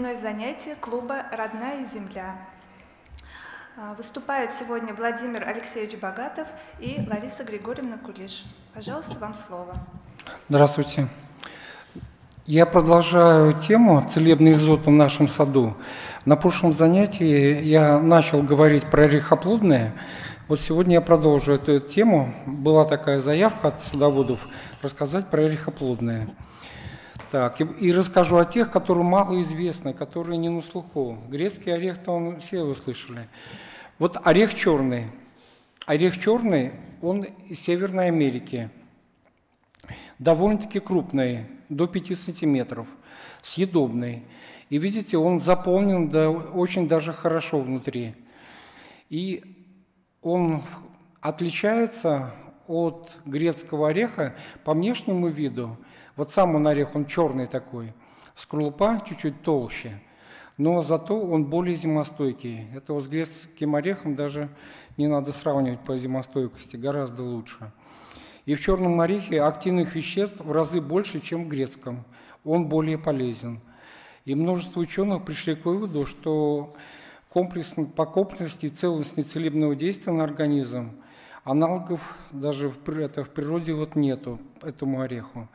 очередное занятие клуба «Родная земля». Выступают сегодня Владимир Алексеевич Богатов и Лариса Григорьевна Кулиш. Пожалуйста, вам слово. Здравствуйте. Я продолжаю тему «Целебный изот в нашем саду». На прошлом занятии я начал говорить про орехоплодные. Вот сегодня я продолжу эту тему. Была такая заявка от садоводов рассказать про орехоплодные. Так, и расскажу о тех, которые мало известны, которые не на слуху. Грецкий орех-то все вы слышали. Вот орех черный. Орех черный, он из Северной Америки. Довольно-таки крупный, до 5 сантиметров, съедобный. И видите, он заполнен очень даже хорошо внутри. И он отличается от грецкого ореха по внешнему виду. Вот сам он орех, он черный такой, скорлупа чуть-чуть толще, но зато он более зимостойкий. Это вот с грецким орехом даже не надо сравнивать по зимостойкости, гораздо лучше. И в черном орехе активных веществ в разы больше, чем в грецком. Он более полезен. И множество ученых пришли к выводу, что по комплексности и целостности целебного действия на организм аналогов даже в природе вот нету этому ореху.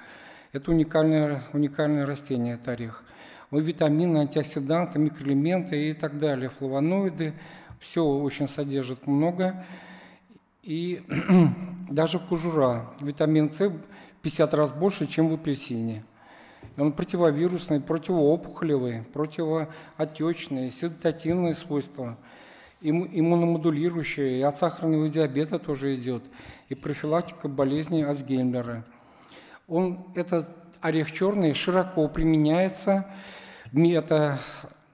Это уникальное растение, это орех. Он витамины, антиоксиданты, микроэлементы и так далее, флавоноиды. Все очень содержит много. И даже кожура. Витамин С 50 раз больше, чем в апельсине. Он противовирусный, противоопухолевый, противоотечный, седативные свойства, иммуномодулирующие, и от сахарного диабета тоже идет, и профилактика болезни Альцгеймера. Этот орех черный широко применяется в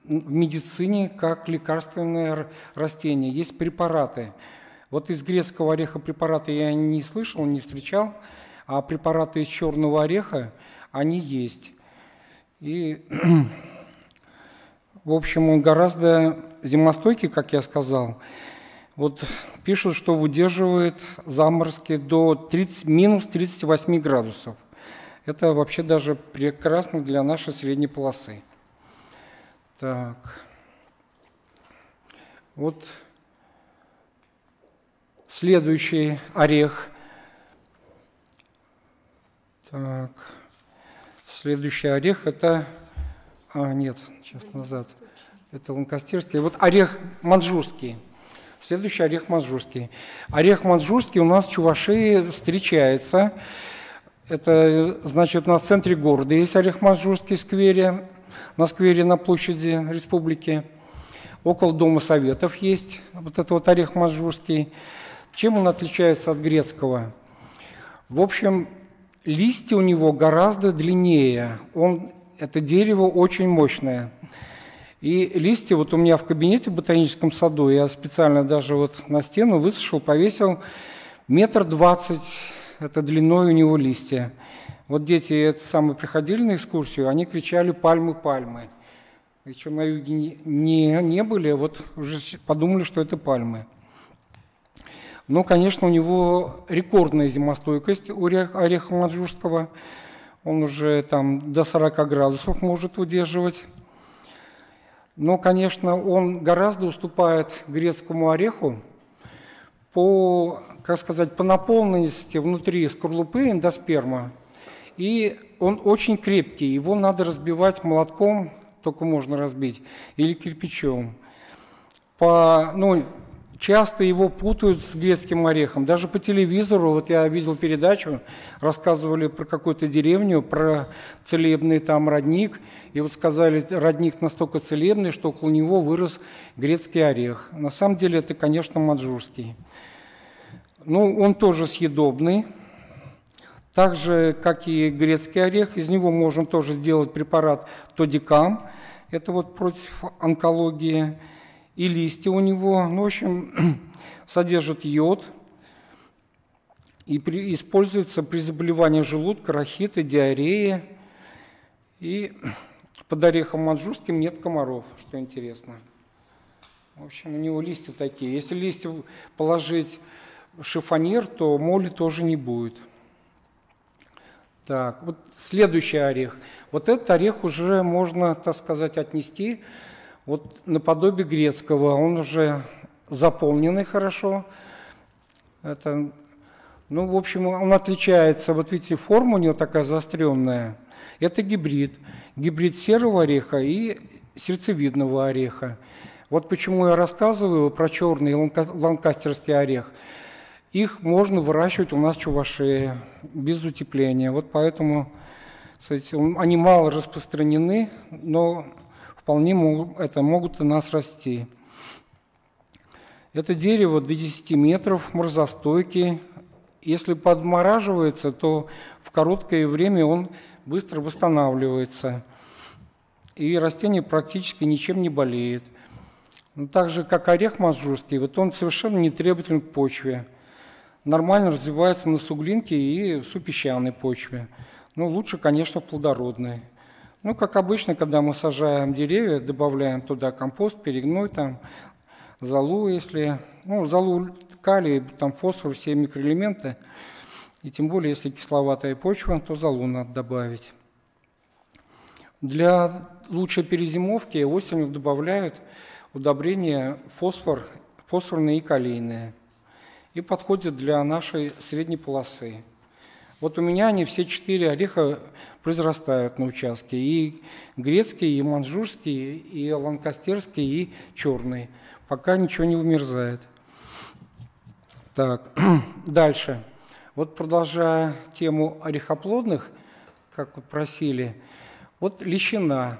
медицине как лекарственное растение. Есть препараты. Вот из грецкого ореха препараты я не слышал, не встречал, а препараты из черного ореха, они есть. И, в общем, он гораздо зимостойкий, как я сказал. Вот пишут, что выдерживает заморозки до минус 38 градусов. Это вообще даже прекрасно для нашей средней полосы. Так. Вот следующий орех. Так. Следующий орех это... нет, сейчас назад. Это ланкастерский. Вот орех маньчжурский. Следующий орех маньчжурский. Орех маньчжурский у нас в Чувашии встречается. Это, значит, у нас в центре города есть орех маньчжурский на сквере на площади республики. Около Дома Советов есть вот этот вот орех маньчжурский. Чем он отличается от грецкого? В общем, листья у него гораздо длиннее. Это дерево очень мощное. И листья, вот у меня в кабинете в ботаническом саду, я специально даже вот на стену высушил, повесил 1,20 м, это длиной у него листья. Вот дети приходили на экскурсию, они кричали «пальмы, пальмы». Еще на юге не были, вот уже подумали, что это пальмы. Но, конечно, у него рекордная зимостойкость у ореха маньчжурского. Он уже там до 40 градусов может выдерживать. Но, конечно, он гораздо уступает грецкому ореху по наполненности внутри скорлупы эндосперма. И он очень крепкий, его надо разбивать молотком, только можно разбить, или кирпичом. Часто его путают с грецким орехом. Даже по телевизору, вот я видел передачу, рассказывали про какую-то деревню, про целебный там родник. И вот сказали, родник настолько целебный, что около него вырос грецкий орех. На самом деле это, конечно, маньчжурский. Он тоже съедобный. Так же, как и грецкий орех, из него можно тоже сделать препарат Тодикам. Это вот против онкологии. И листья у него, в общем, содержат йод и используется при заболевании желудка, рахита, диарее. И под орехом маньчжурским нет комаров, что интересно. В общем, у него листья такие. Если листья положить в шифоньер, то моли тоже не будет. Так, вот следующий орех. Вот этот орех уже можно, так сказать, отнести вот наподобие грецкого. Он уже заполненный хорошо. Это, ну, в общем, он отличается. Вот видите, форма у него такая заостренная. Это гибрид. Гибрид серого ореха и сердцевидного ореха. Вот почему я рассказываю про черный ланкастерский орех. Их можно выращивать у нас в Чувашии без утепления. Вот поэтому, кстати, они мало распространены, но вполне могут у нас расти. Это дерево до 10 метров, морозостойкий. Если подмораживается, то в короткое время он быстро восстанавливается. И растение практически ничем не болеет. Но так же, как орех манжурский, вот он совершенно не требователен к почве. Нормально развивается на суглинке и супесчаной почве. Ну, лучше, конечно, плодородной. Ну, как обычно, когда мы сажаем деревья, добавляем туда компост, перегной, там, золу, если... Ну, золу, калий, там, фосфор, все микроэлементы. И тем более, если кисловатая почва, то золу надо добавить. Для лучшей перезимовки осенью добавляют удобрения фосфорные и калийные. И подходят для нашей средней полосы. Вот у меня они все 4 ореха произрастают на участке. И грецкий, и манжурский, и ланкастерский, и черный. Пока ничего не вымерзает. Так, дальше. Вот продолжая тему орехоплодных, как вы просили, вот лещина.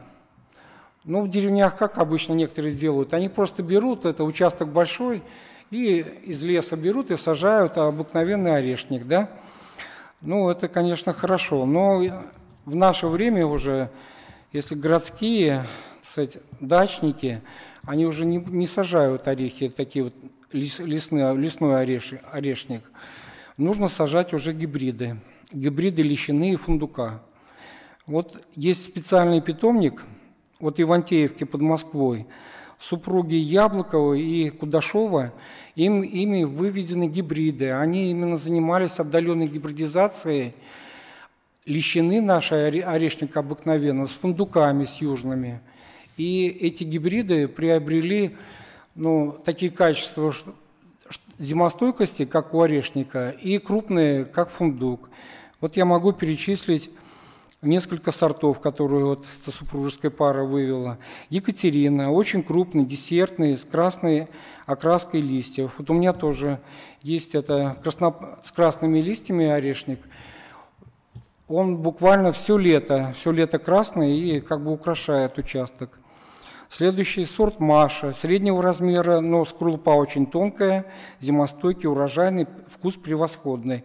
Ну, в деревнях, как обычно некоторые делают, они просто берут, это участок большой, и из леса берут и сажают обыкновенный орешник, да? Ну, это, конечно, хорошо, но в наше время уже, если городские, кстати, дачники, они уже не сажают орехи, такие вот лесной орешник. Нужно сажать уже гибриды лещины и фундука. Вот есть специальный питомник, вот в Ивантеевке под Москвой, супруги Яблоковой и Кудашова, ими выведены гибриды. Они именно занимались отдаленной гибридизацией лещины нашей, орешника обыкновенного, с фундуками, с южными. И эти гибриды приобрели такие качества зимостойкости, как у орешника, и крупные, как фундук. Вот я могу перечислить несколько сортов, которые вот эта супружеская пара вывела. Екатерина, очень крупный, десертный, с красной окраской листьев. Вот у меня тоже есть это с красными листьями орешник. Он буквально все лето красный и как бы украшает участок. Следующий сорт Маша, среднего размера, но скорлупа очень тонкая, зимостойкий, урожайный, вкус превосходный.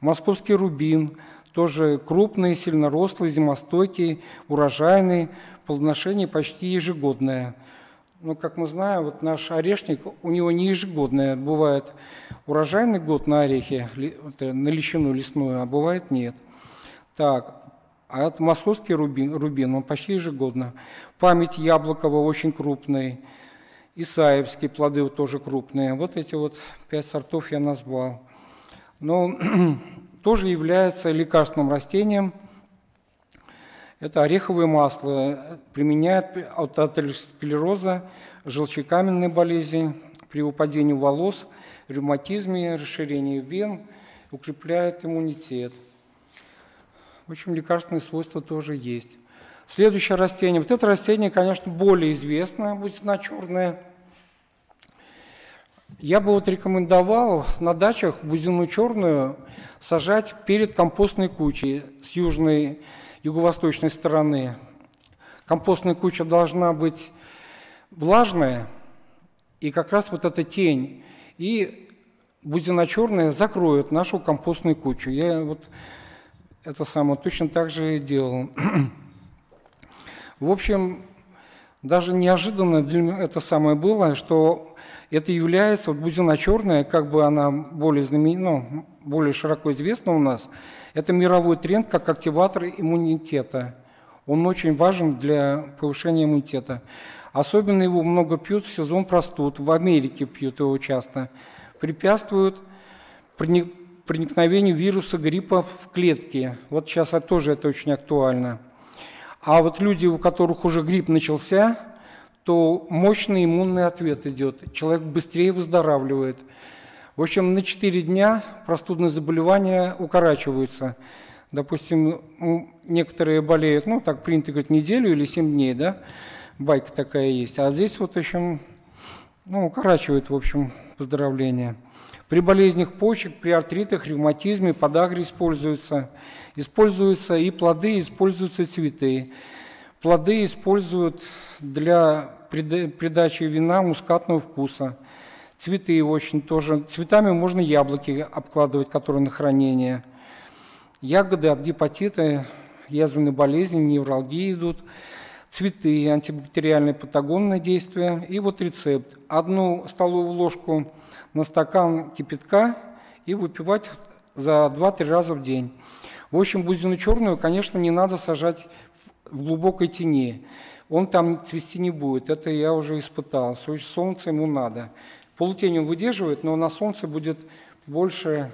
Московский рубин, тоже крупный, сильно рослый, зимостойкий, урожайный, плодоношение почти ежегодное. Но, как мы знаем, вот наш орешник, у него не ежегодное. Бывает урожайный год на орехе, на лещину лесную, а бывает нет. Так, а это московский рубин, он почти ежегодно. Память Яблокова очень крупный. Исаевские плоды вот тоже крупные. Вот эти вот 5 сортов я назвал. Но тоже является лекарственным растением. Это ореховое масло. Применяют от атеросклероза, желчекаменной болезни, при выпадении волос, ревматизме, расширении вен, укрепляет иммунитет. В общем, лекарственные свойства тоже есть. Следующее растение. Вот это растение, конечно, более известно, бузина черная. Я бы вот рекомендовал на дачах бузину черную сажать перед компостной кучей с южной, юго-восточной стороны. Компостная куча должна быть влажная, и как раз вот эта тень и бузина черная закроет нашу компостную кучу. Я вот это самое точно так же и делал. В общем, даже неожиданно для меня это самое было, что это является, вот бузина черная, как бы она более более широко известна у нас, это мировой тренд как активатор иммунитета. Он очень важен для повышения иммунитета. Особенно его много пьют в сезон простуд, в Америке пьют его часто. Препятствует проникновению вируса гриппа в клетки. Вот сейчас тоже это очень актуально. А вот люди, у которых уже грипп начался, то мощный иммунный ответ идет. Человек быстрее выздоравливает. В общем, на 4 дня простудные заболевания укорачиваются. Допустим, некоторые болеют, ну, так принято говорить, неделю или 7 дней, да, байка такая есть. А здесь вот, в общем, ну, укорачивает, в общем, выздоровление. При болезнях почек, при артритах, ревматизме, подагре используются. Используются и плоды, используются цветы. Плоды используют для придачи вина мускатного вкуса. Цветы очень тоже. Цветами можно яблоки обкладывать, которые на хранение. Ягоды от гепатита, язвенной болезни, невралгии идут. Цветы, антибактериальное патагонное действие. И вот рецепт. 1 столовую ложку на стакан кипятка и выпивать за 2-3 раза в день. В общем, бузину черную, конечно, не надо сажать в глубокой тени. Он там цвести не будет, это я уже испытал. Солнце ему надо. Полутень он выдерживает, но на солнце будет больше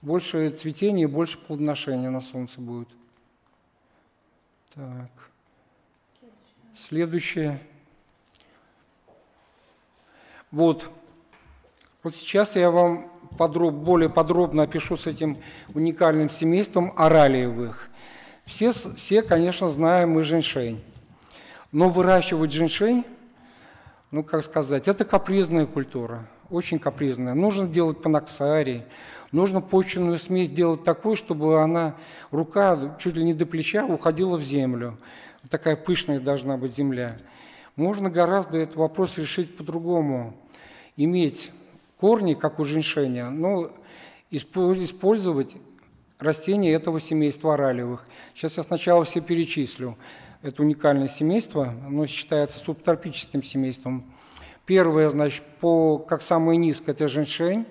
цветения, больше плодоношения на солнце будет. Так. Следующее. Вот сейчас я вам более подробно опишу с этим уникальным семейством оралиевых. Все, конечно, знаем мы женьшень. Но выращивать женьшень, ну, как сказать, это капризная культура, очень капризная. Нужно делать панаксарий, нужно почвенную смесь делать такой, чтобы рука чуть ли не до плеча уходила в землю. Такая пышная должна быть земля. Можно гораздо этот вопрос решить по-другому. Иметь корни, как у женьшеня, но использовать растения этого семейства оралиевых. Сейчас я сначала все перечислю. Это уникальное семейство, оно считается субтропическим семейством. Первое, значит, как самое низкое, это женьшень,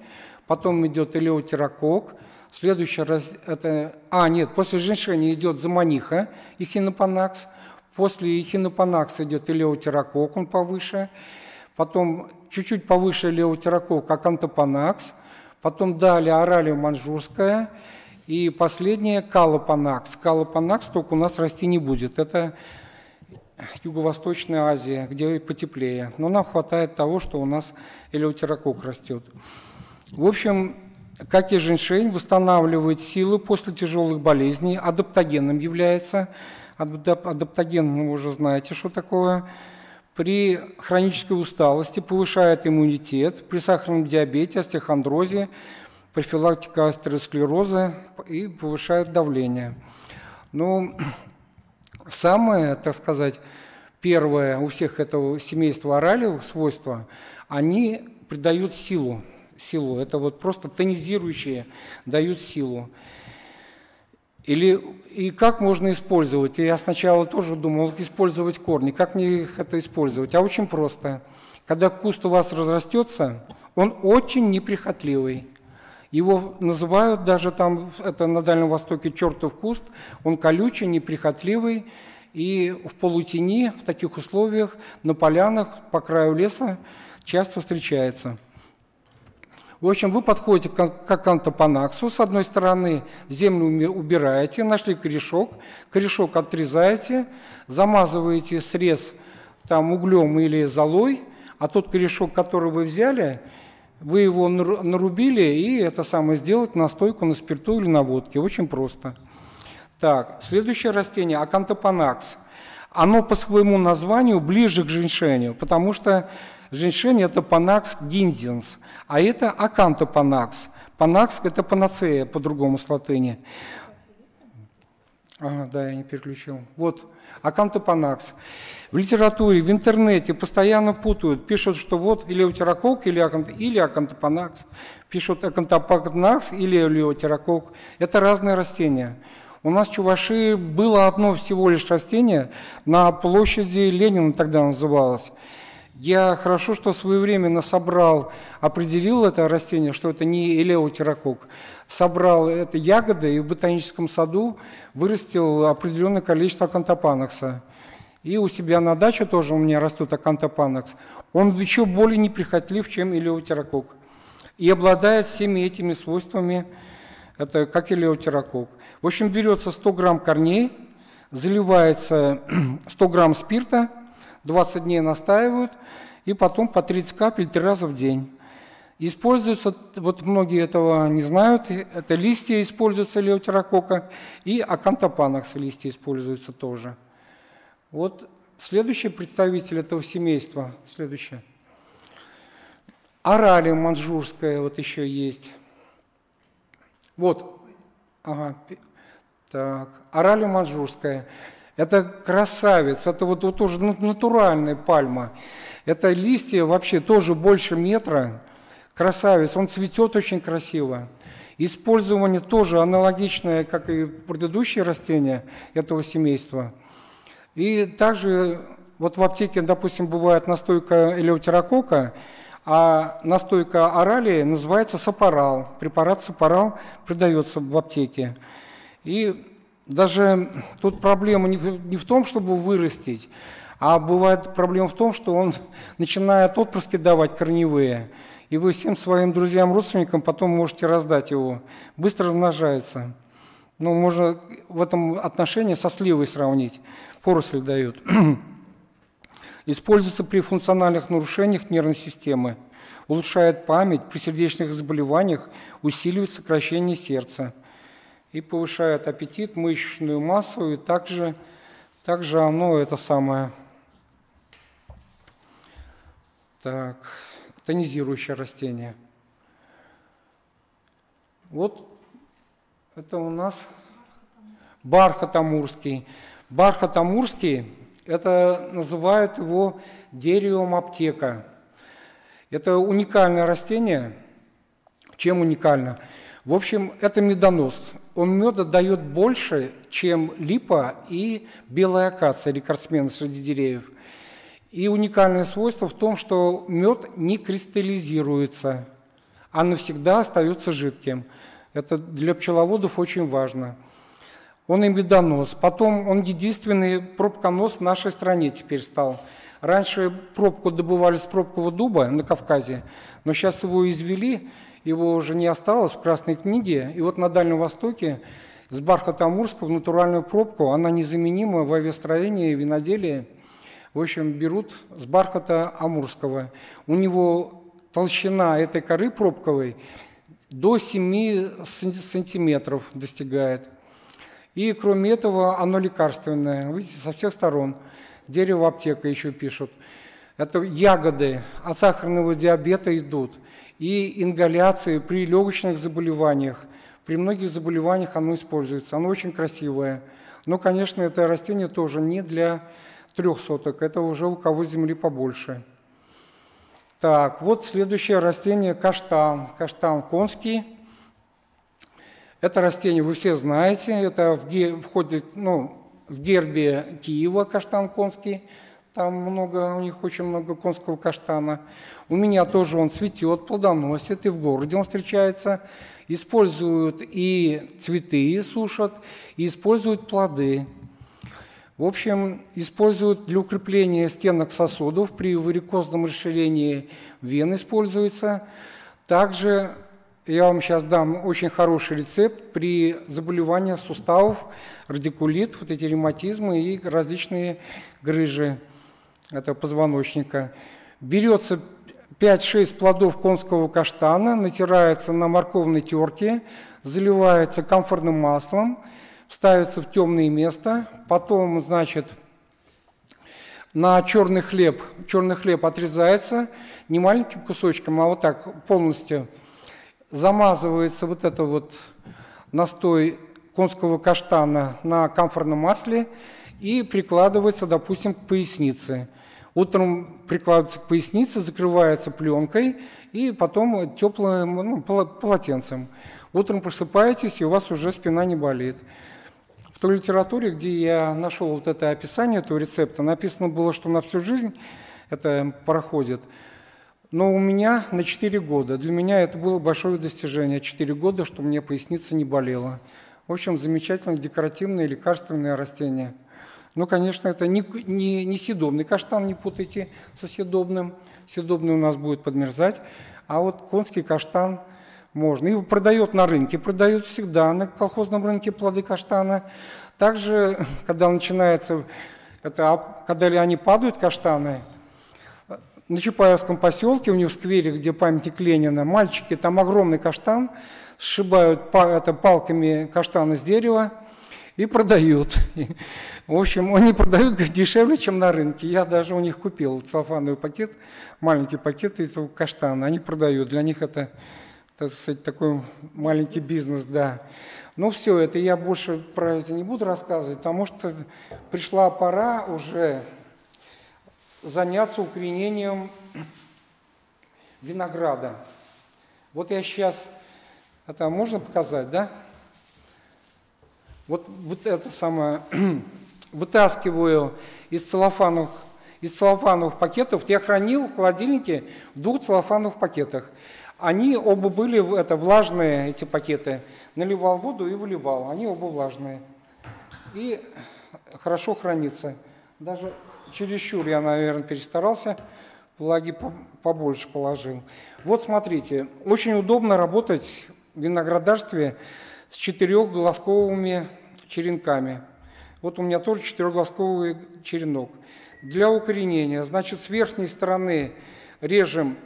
потом идет элеутерокок, следующее, после женьшеня идет заманиха, эхинопанакс, после эхинопанакса идет элеутерокок, он повыше, потом чуть-чуть повыше элеутерокок, акантопанакс, потом далее оралио-манжурская, и последнее калопанакс. Калопанакс только у нас расти не будет. Это Юго-Восточная Азия, где потеплее. Но нам хватает того, что у нас элеутерокок растет. В общем, как и женьшень, восстанавливает силы после тяжелых болезней, адаптогенным является. Адаптоген, вы уже знаете, что такое. При хронической усталости повышает иммунитет, при сахарном диабете, остеохондрозе, профилактика атеросклероза и повышает давление. Но самое, так сказать, первое у всех этого семейства оралиевых свойства, они придают силу. Это вот просто тонизирующие дают силу. И как можно использовать? Я сначала тоже думал, использовать корни. Как мне их это использовать? А очень просто. Когда куст у вас разрастется, он очень неприхотливый. Его называют даже там, это на Дальнем Востоке, чертов куст. Он колючий, неприхотливый. И в полутени, в таких условиях, на полянах, по краю леса часто встречается. В общем, вы подходите к акантопанаксу, с одной стороны землю убираете, нашли корешок отрезаете, замазываете срез там углем или золой, а тот корешок, который вы взяли, вы его нарубили и это самое сделать настойку на спирту или на водке. Очень просто. Так, следующее растение акантопанакс. Оно по своему названию ближе к женьшеню, потому что женьшень – это панакс гинзенс, а это акантопанакс. Панакс – это панацея, по-другому с латыни. Да, я не переключил. Вот, акантопанакс. В литературе, в интернете постоянно путают, пишут, что вот элеутерокок или акантопанакс, пишут акантопанакс или элеутерокок. Это разные растения. У нас в Чувашии было одно всего лишь растение на площади Ленина, тогда называлось. Я хорошо, что своевременно определил это растение, что это не элеутерокок, собрал это ягоды и в ботаническом саду вырастил определенное количество акантопанакса. И у себя на даче тоже у меня растут акантопанакс. Он еще более неприхотлив, чем элеутерокок. И обладает всеми этими свойствами Это как элеутерокок. В общем, берется 100 грамм корней, заливается 100 грамм спирта, 20 дней настаивают, и потом по 30 капель 3 раза в день. Используются, вот многие этого не знают, это листья используются элеутерокока, и акантопанакс листья используются тоже. Вот следующий представитель этого семейства, следующее. Оралия маньчжурская вот еще есть. Вот, ага, так, оралия маньчжурская. Это красавец, это вот тоже натуральная пальма. Это листья вообще тоже больше метра. Красавец, он цветет очень красиво. Использование тоже аналогичное, как и предыдущие растения этого семейства. И также вот в аптеке, допустим, бывает настойка элеутерокока, а настойка оралии называется сапарал. Препарат сапарал продается в аптеке. И даже тут проблема не в том, чтобы вырастить, а бывает проблема в том, что он начинает отпрыски давать корневые. И вы всем своим друзьям, родственникам потом можете раздать его. Быстро размножается. Ну, можно в этом отношении со сливой сравнить. Поросль дают. Используется при функциональных нарушениях нервной системы. Улучшает память, при сердечных заболеваниях усиливает сокращение сердца. И повышает аппетит, мышечную массу, и также оно это самое. Так, тонизирующее растение. Вот это у нас бархат амурский. Бархат амурский, это называют его деревом аптека. Это уникальное растение. Чем уникально? В общем, это медонос. Он меда дает больше, чем липа и белая акация, рекордсмены среди деревьев. И уникальное свойство в том, что мед не кристаллизируется, а навсегда остается жидким. Это для пчеловодов очень важно. Он и медонос. Потом он единственный пробконос в нашей стране теперь стал. Раньше пробку добывали с пробкового дуба на Кавказе, но сейчас его извели, его уже не осталось в Красной книге. И вот на Дальнем Востоке с бархата амурского натуральную пробку, она незаменима в авиастроении и виноделии. В общем, берут с бархата амурского. У него толщина этой коры пробковой до 7 сантиметров достигает. И кроме этого оно лекарственное. Видите, со всех сторон. Дерево аптека еще пишут. Это ягоды от сахарного диабета идут. И ингаляции при легочных заболеваниях. При многих заболеваниях оно используется. Оно очень красивое. Но, конечно, это растение тоже не для 3 соток. Это уже у кого земли побольше. Так, вот следующее растение – каштан. Каштан конский. Это растение вы все знаете. Это входит в гербе Киева каштан конский. Там у них очень много конского каштана. У меня тоже он цветет, плодоносит, и в городе он встречается. Используют и цветы сушат, и используют плоды. В общем, используют для укрепления стенок сосудов, при варикозном расширении вен используется. Также я вам сейчас дам очень хороший рецепт при заболеваниях суставов, радикулит, вот эти ревматизмы и различные грыжи этого позвоночника. Берется 5-6 плодов конского каштана, натирается на морковной терке, заливается камфорным маслом, ставится в темное место, потом, значит, на черный хлеб отрезается не маленьким кусочком, а вот так полностью замазывается вот это вот настой конского каштана на камфорном масле и прикладывается, допустим, к пояснице. Утром прикладывается к пояснице, закрывается пленкой и потом теплым полотенцем. Утром просыпаетесь, и у вас уже спина не болит. В той литературе, где я нашел вот это описание этого рецепта, написано было, что на всю жизнь это проходит. Но у меня на 4 года. Для меня это было большое достижение. 4 года, что мне поясница не болела. В общем, замечательное декоративное лекарственное растение. Ну, конечно, это не съедобный каштан, не путайте со съедобным. Съедобный у нас будет подмерзать. А вот конский каштан можно. И продает на рынке, продают всегда на колхозном рынке плоды каштана. Также, когда начинается, когда они падают, каштаны, на Чапаевском поселке, у них в сквере, где памятник Ленина, мальчики, там огромный каштан, сшибают палками каштаны с дерева и продают. В общем, они продают дешевле, чем на рынке. Я даже у них купил целлофановый пакет, маленький пакет этого каштана. Они продают. Для них это, так сказать, такой маленький бизнес, да. Но все это я больше про это не буду рассказывать, потому что пришла пора уже заняться укоренением винограда. Вот я сейчас, это можно показать, да? Вот это самое, вытаскиваю из целлофановых пакетов. Я хранил в холодильнике в 2 целлофановых пакетах. Они оба были влажные, эти пакеты. Наливал воду и выливал. Они оба влажные. И хорошо хранится. Даже чересчур я, наверное, перестарался. Влаги побольше положил. Вот смотрите, очень удобно работать в виноградарстве с 4-глазковыми черенками. Вот у меня тоже 4-глазковый черенок. Для укоренения, значит, с верхней стороны режем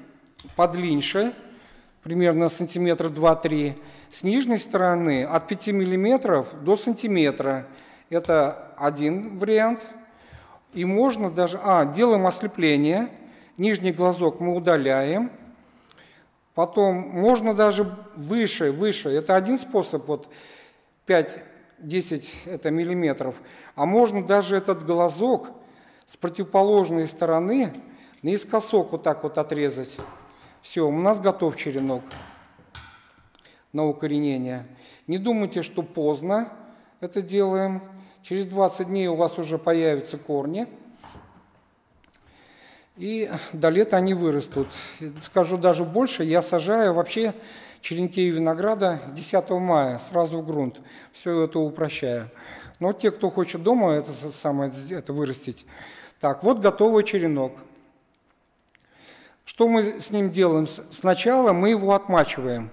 подлиннее, примерно сантиметра 2-3. С нижней стороны от 5 мм до сантиметра. Это один вариант. И можно даже... делаем ослепление. Нижний глазок мы удаляем. Потом можно даже выше. Это один способ, вот 5-10 это миллиметров. А можно даже этот глазок с противоположной стороны наискосок вот так вот отрезать. Все, у нас готов черенок на укоренение. Не думайте, что поздно это делаем. Через 20 дней у вас уже появятся корни. И до лета они вырастут. Скажу даже больше, я сажаю вообще черенки винограда 10 мая, сразу в грунт. Все это упрощаю. Но те, кто хочет дома это вырастить. Так, вот готовый черенок. Что мы с ним делаем? Сначала мы его отмачиваем.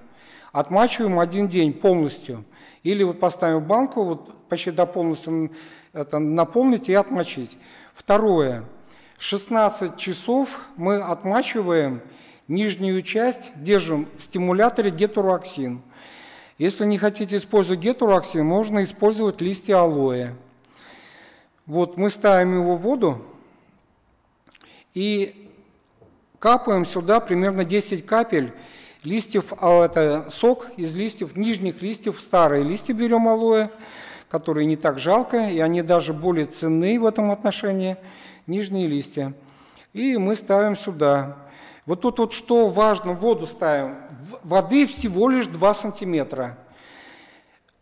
Отмачиваем 1 день полностью. Или вот поставим в банку, вот почти до полностью это наполнить и отмочить. Второе. 16 часов мы отмачиваем нижнюю часть, держим в стимуляторе гетероаксин. Если не хотите использовать гетероаксин, можно использовать листья алоэ. Вот мы ставим его в воду и капаем сюда примерно 10 капель листьев, это сок из листьев, нижних листьев, старые листья берем алоэ, которые не так жалко, и они даже более ценны в этом отношении, нижние листья. И мы ставим сюда. Вот тут вот что важно, воду ставим. Воды всего лишь 2 сантиметра.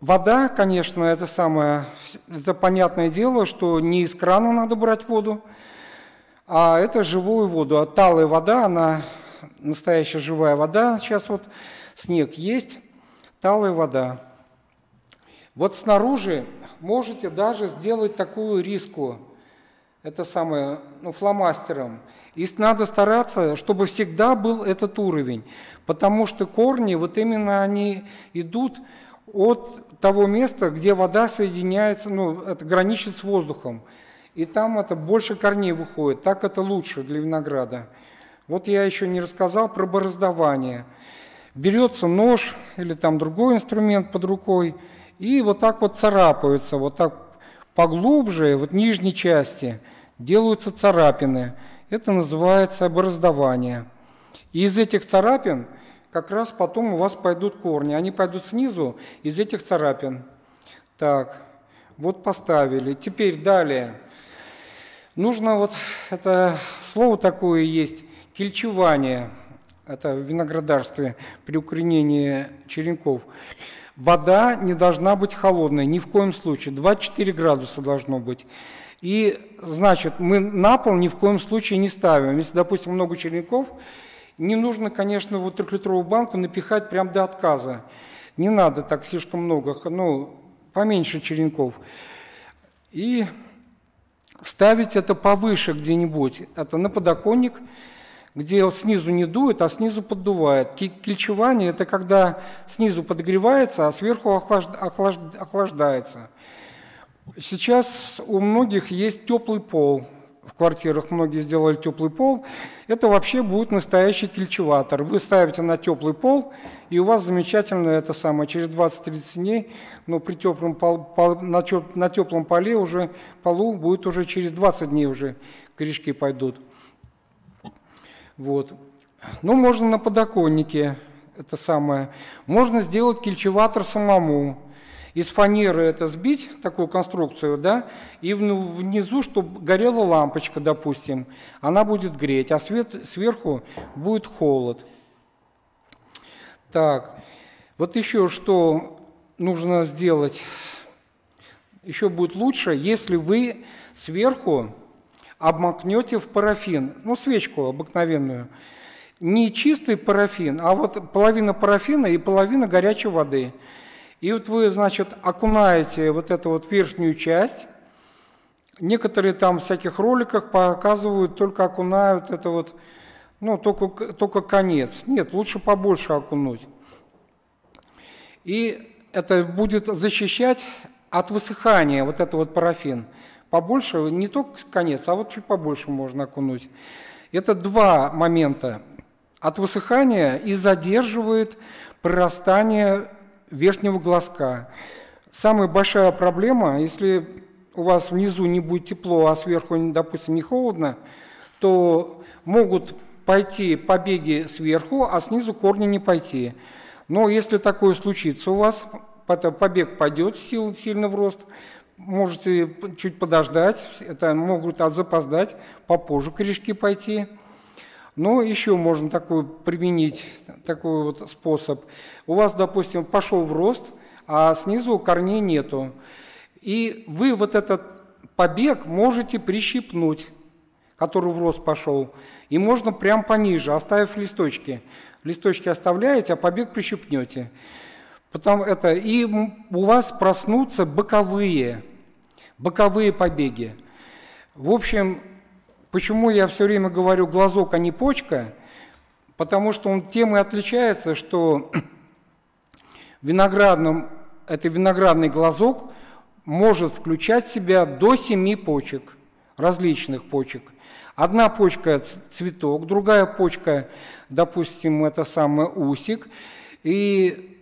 Вода, конечно, это понятное дело, что не из крана надо брать воду, а это живую воду. А талая вода, она настоящая живая вода. Сейчас вот снег есть, талая вода. Вот снаружи можете даже сделать такую риску, это фломастером. И надо стараться, чтобы всегда был этот уровень, потому что корни, вот именно они идут от того места, где вода соединяется, это граничит с воздухом. И там это больше корней выходит, так это лучше для винограда. Вот я еще не рассказал про бороздование. Берется нож или там другой инструмент под рукой, и вот так вот царапаются, вот так поглубже, вот нижней части делаются царапины. Это называется бороздование. И из этих царапин как раз потом у вас пойдут корни. Они пойдут снизу из этих царапин. Так, вот поставили. Теперь далее. Нужно вот, это слово такое есть, кельчевание. Это в виноградарстве при укоренении черенков. Вода не должна быть холодной, ни в коем случае. 24 градуса должно быть. И, значит, мы на пол ни в коем случае не ставим. Если, допустим, много черенков, не нужно, конечно, вот 3-литровую банку напихать прям до отказа. Не надо так слишком много, поменьше черенков. И ставить это повыше где-нибудь. Это на подоконник, где снизу не дует, а снизу поддувает. Кельчевание – это когда снизу подогревается, а сверху охлаждается. Сейчас у многих есть теплый пол. В квартирах многие сделали теплый пол. Это вообще будет настоящий кельчеватор. Вы ставите на теплый пол, и у вас замечательно это самое. Через 20-30 дней, но при на теплом поле уже полу будет уже через 20 дней уже корешки пойдут. Вот. Ну, можно на подоконнике это самое. Можно сделать кельчеватор самому. Из фанеры это сбить, такую конструкцию, да, и внизу, чтобы горела лампочка, допустим, она будет греть, а сверху будет холод. Так, вот еще что нужно сделать. Еще будет лучше, если вы сверху обмакнете в парафин, ну, свечку обыкновенную. Не чистый парафин, а вот половина парафина и половина горячей воды. И вот вы, значит, окунаете вот эту вот верхнюю часть. Некоторые там в всяких роликах показывают, только окунают это вот, ну, только конец. Нет, лучше побольше окунуть. И это будет защищать от высыхания, вот это вот парафин. Побольше, не только конец, а вот чуть побольше можно окунуть. Это два момента. От высыхания и задерживает прорастание верхнего глазка. Самая большая проблема, если у вас внизу не будет тепло, а сверху, допустим, не холодно, то могут пойти побеги сверху, а снизу корни не пойти. Но если такое случится у вас, побег пойдет сильно в рост, можете чуть подождать, это могут запоздать, попозже корешки пойти. Но еще можно применить такой вот способ. У вас, допустим, пошел в рост, а снизу корней нету. И вы вот этот побег можете прищипнуть, который в рост пошел. И можно прям пониже, оставив листочки. Листочки оставляете, а побег прищипнете. И у вас проснутся боковые побеги. В общем, почему я все время говорю глазок, а не почка? Потому что он тем и отличается, что виноградный глазок может включать в себя до 7 почек, различных почек. Одна почка – цветок, другая почка, допустим, это самый усик. И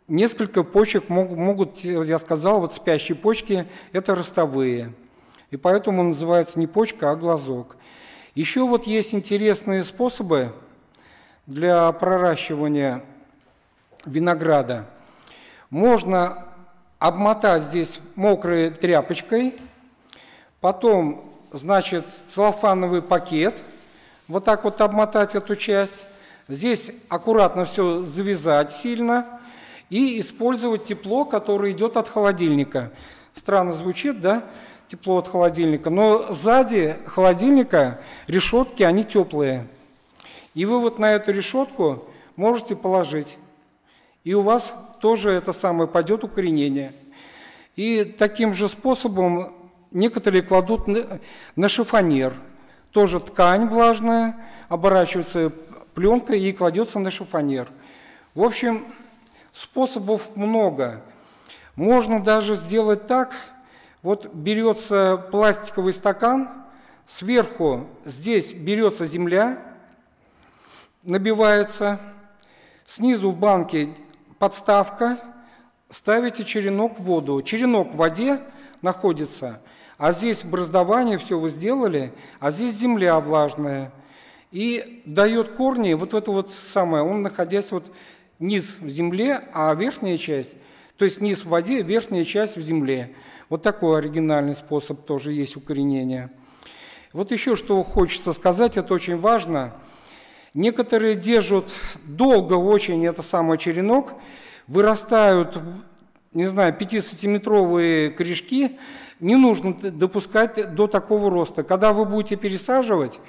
несколько почек могут, я сказал, вот спящие почки – это ростовые. И поэтому он называется не почка, а глазок. Еще вот есть интересные способы для проращивания винограда. Можно обмотать здесь мокрой тряпочкой, потом, значит, целлофановый пакет, вот так вот обмотать эту часть, здесь аккуратно все завязать сильно и использовать тепло, которое идет от холодильника. Странно звучит, да? Тепло от холодильника, но сзади холодильника решетки, они теплые. И вы вот на эту решетку можете положить. И у вас тоже это самое пойдет укоренение. И таким же способом некоторые кладут на шифонер. Тоже ткань влажная, оборачивается пленкой и кладется на шифонер. В общем, способов много. Можно даже сделать так. Вот берется пластиковый стакан, сверху здесь берется земля, набивается, снизу в банке подставка, ставите черенок в воду. Черенок в воде находится, а здесь браздование, все вы сделали, а здесь земля влажная. И дает корни, вот это вот самое, он находясь вот низ в земле, а верхняя часть, то есть низ в воде, верхняя часть в земле. Вот такой оригинальный способ тоже есть укоренения. Вот еще что хочется сказать, это очень важно. Некоторые держат долго очень это самый черенок, вырастают, не знаю, 5-сантиметровые корешки, не нужно допускать до такого роста. Когда вы будете пересаживать,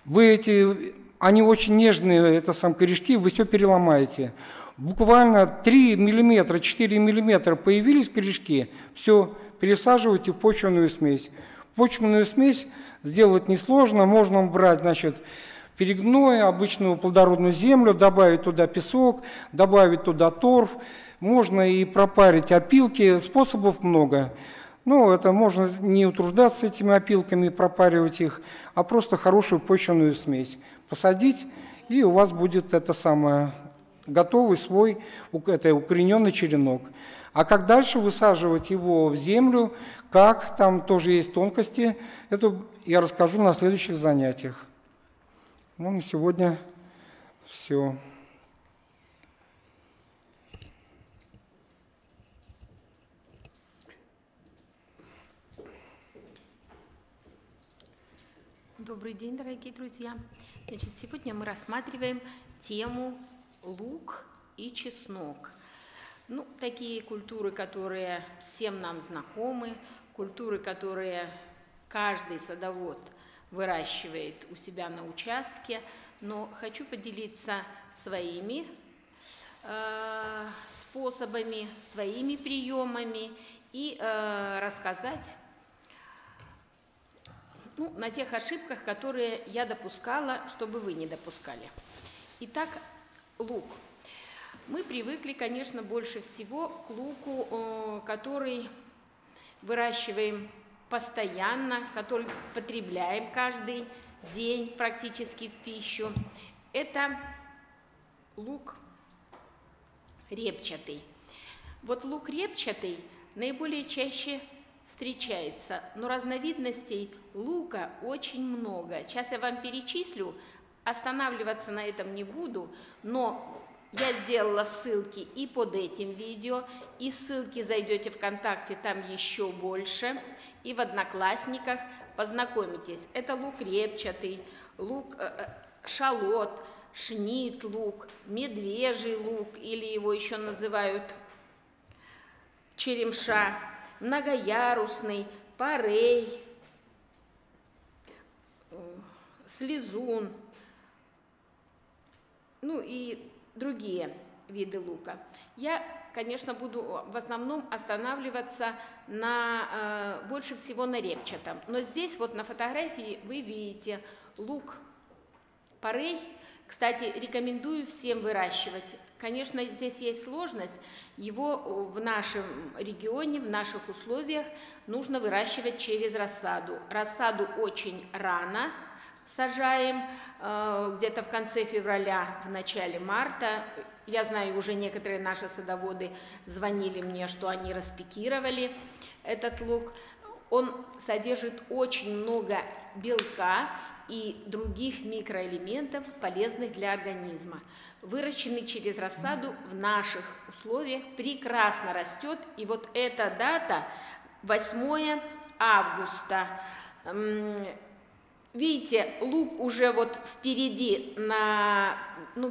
они очень нежные, корешки, вы все переломаете. Буквально 3 мм, 4 мм появились корешки, все, пересаживайте в почвенную смесь. Почвенную смесь сделать несложно, можно брать, значит, перегной, обычную плодородную землю, добавить туда песок, добавить туда торф. Можно и пропарить опилки, способов много. Ну, это можно не утруждаться этими опилками, пропаривать их, а просто хорошую почвенную смесь посадить, и у вас будет это самое готовый свой, это укорененный черенок. А как дальше высаживать его в землю, как, там тоже есть тонкости, это я расскажу на следующих занятиях. Ну, на сегодня все. Добрый день, дорогие друзья. Значит, сегодня мы рассматриваем тему лук и чеснок. Ну, такие культуры, которые всем нам знакомы, культуры, которые каждый садовод выращивает у себя на участке, но хочу поделиться своими способами, своими приемами и рассказать на тех ошибках, которые я допускала, чтобы вы не допускали. Итак, лук. Мы привыкли, конечно, больше всего к луку, который выращиваем постоянно, который потребляем каждый день практически в пищу. Это лук репчатый. Вот лук репчатый наиболее чаще встречается, но разновидностей лука очень много. Сейчас я вам перечислю, останавливаться на этом не буду, но я сделала ссылки и под этим видео, и ссылки зайдете ВКонтакте, там еще больше, и в Одноклассниках познакомитесь. Это лук репчатый, лук шалот, шнит лук, медвежий лук, или его еще называют черемша, многоярусный, парей, слезун, ну и другие виды лука. Я, конечно, буду в основном останавливаться больше всего на репчатом. Но здесь вот на фотографии вы видите лук парей. Кстати, рекомендую всем выращивать. Конечно, здесь есть сложность. Его в нашем регионе, в наших условиях нужно выращивать через рассаду. Рассаду очень рано сажаем, где-то в конце февраля, в начале марта. Я знаю, уже некоторые наши садоводы звонили мне, что они распикировали этот лук. Он содержит очень много белка и других микроэлементов, полезных для организма. Выращенный через рассаду в наших условиях прекрасно растет. И вот эта дата 8 августа. Видите, лук уже вот впереди,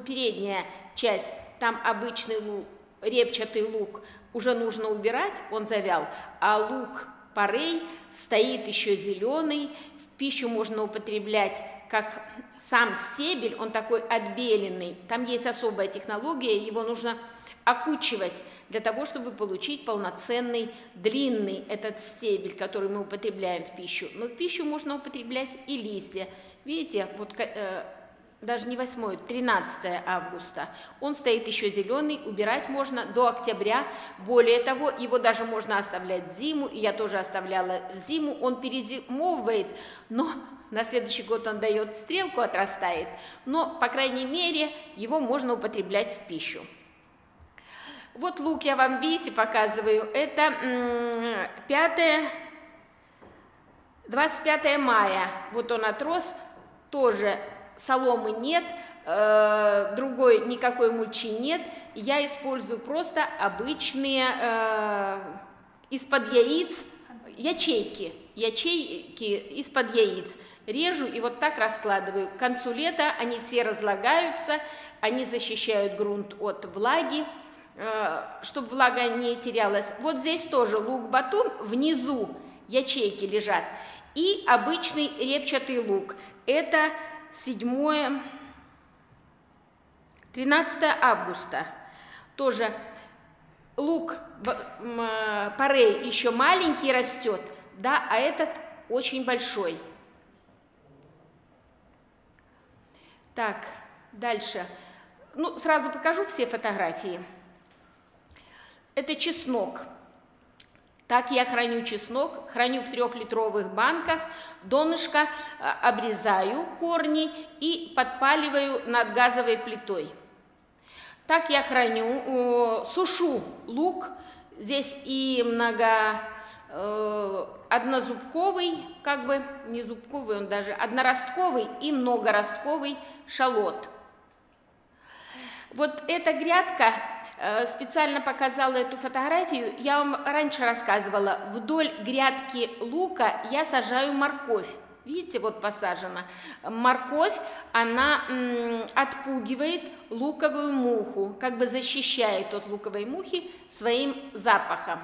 передняя часть, там обычный лук, репчатый лук, уже нужно убирать, он завял, а лук парей стоит еще зеленый, в пищу можно употреблять как сам стебель, он такой отбеленный, там есть особая технология, его нужно окучивать для того, чтобы получить полноценный длинный этот стебель, который мы употребляем в пищу. Но в пищу можно употреблять и листья. Видите, вот даже не 8, 13 августа. Он стоит еще зеленый, убирать можно до октября. Более того, его даже можно оставлять в зиму, и я тоже оставляла в зиму. Он перезимовывает, но на следующий год он дает стрелку, отрастает. Но, по крайней мере, его можно употреблять в пищу. Вот лук я вам, видите, показываю. Это 25 мая. Вот он отрос, тоже соломы нет, другой никакой мульчи нет. Я использую просто обычные из-под яиц ячейки из-под яиц. Режу и вот так раскладываю. К концу лета они все разлагаются, они защищают грунт от влаги, чтобы влага не терялась. Вот здесь тоже лук-батун, внизу ячейки лежат. И обычный репчатый лук. Это 13 августа. Тоже лук парей еще маленький растет, да, а этот очень большой. Так, дальше. Ну, сразу покажу все фотографии. Это чеснок. Так я храню чеснок, храню в 3-литровых банках, донышко обрезаю корни и подпаливаю над газовой плитой. Так я храню, сушу лук, здесь и однозубковый, как бы, не зубковый, он даже одноростковый и многоростковый шалот. Вот эта грядка, специально показала эту фотографию, я вам раньше рассказывала, вдоль грядки лука я сажаю морковь. Видите, вот посажена. Морковь, она отпугивает луковую муху, как бы защищает от луковой мухи своим запахом.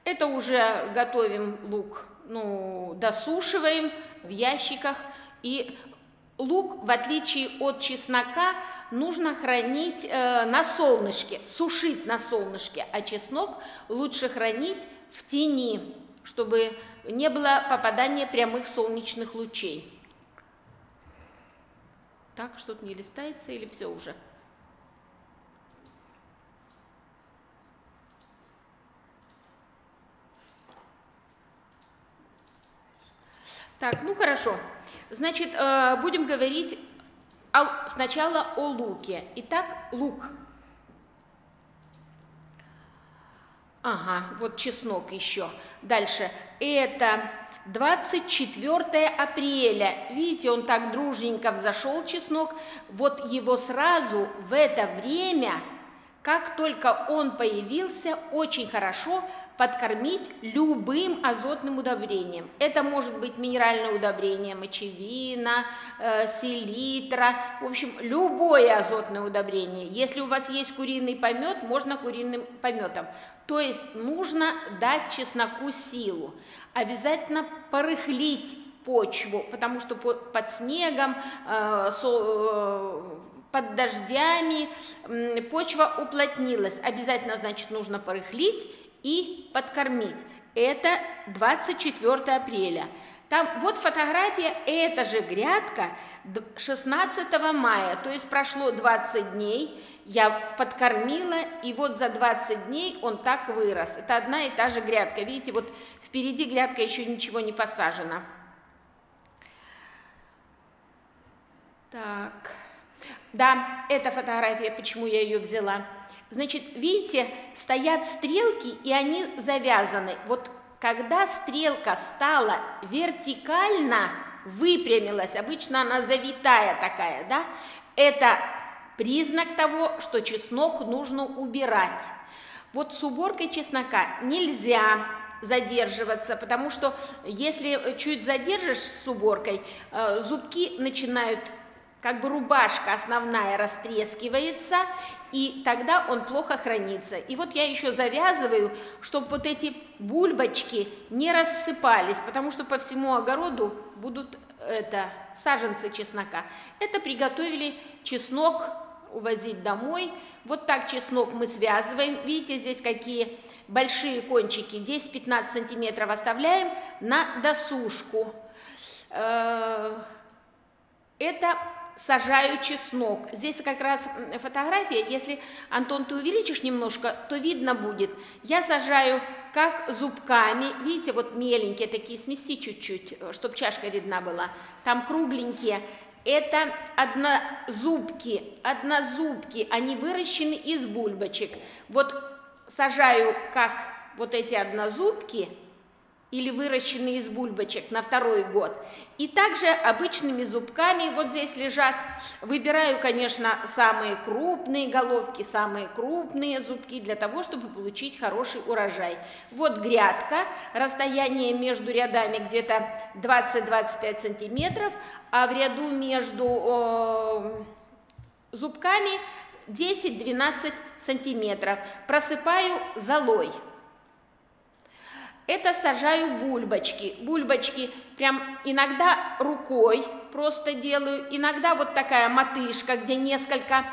Это уже готовим лук, ну, досушиваем в ящиках. И лук, в отличие от чеснока, нужно хранить на солнышке, сушить на солнышке, а чеснок лучше хранить в тени, чтобы не было попадания прямых солнечных лучей. Так, что-то не листается или все уже? Так, ну хорошо. Значит, будем говорить сначала о луке. Итак, лук. Ага, вот чеснок еще. Дальше. Это 24 апреля. Видите, он так дружненько взошел, чеснок. Вот его сразу в это время, как только он появился, очень хорошо подкормить любым азотным удобрением. Это может быть минеральное удобрение, мочевина, селитра, в общем, любое азотное удобрение. Если у вас есть куриный помет, можно куриным пометом. То есть нужно дать чесноку силу. Обязательно порыхлить почву, потому что под снегом, под дождями почва уплотнилась. Обязательно, значит, нужно порыхлить и подкормить. Это 24 апреля. Там вот фотография, эта же грядка 16 мая, то есть прошло 20 дней, я подкормила, и вот за 20 дней он так вырос. Это одна и та же грядка. Видите, вот впереди грядка еще ничего не посажено. Так, да, эта фотография, почему я ее взяла. Значит, видите, стоят стрелки, и они завязаны. Вот когда стрелка стала вертикально, выпрямилась, обычно она завитая такая, да, это признак того, что чеснок нужно убирать. Вот с уборкой чеснока нельзя задерживаться, потому что если чуть задержишь с уборкой, зубки начинают, как бы рубашка основная растрескивается, и тогда он плохо хранится. И вот я еще завязываю, чтобы вот эти бульбочки не рассыпались, потому что по всему огороду будут саженцы чеснока. Это приготовили чеснок увозить домой. Вот так чеснок мы связываем. Видите, здесь какие большие кончики. 10-15 сантиметров оставляем на досушку. Это сажаю чеснок. Здесь как раз фотография, если, Антон, ты увеличишь немножко, то видно будет. Я сажаю как зубками, видите, вот меленькие такие, смести чуть-чуть, чтобы чашка видна была. Там кругленькие. Это однозубки, они выращены из бульбочек. Вот сажаю как вот эти однозубки, или выращенные из бульбочек на второй год. И также обычными зубками, вот здесь лежат, выбираю, конечно, самые крупные головки, самые крупные зубки, для того, чтобы получить хороший урожай. Вот грядка, расстояние между рядами где-то 20-25 сантиметров, а в ряду между зубками 10-12 сантиметров. Просыпаю золой. это сажаю бульбочки. Бульбочки прям иногда рукой просто делаю, иногда вот такая мотышка, где несколько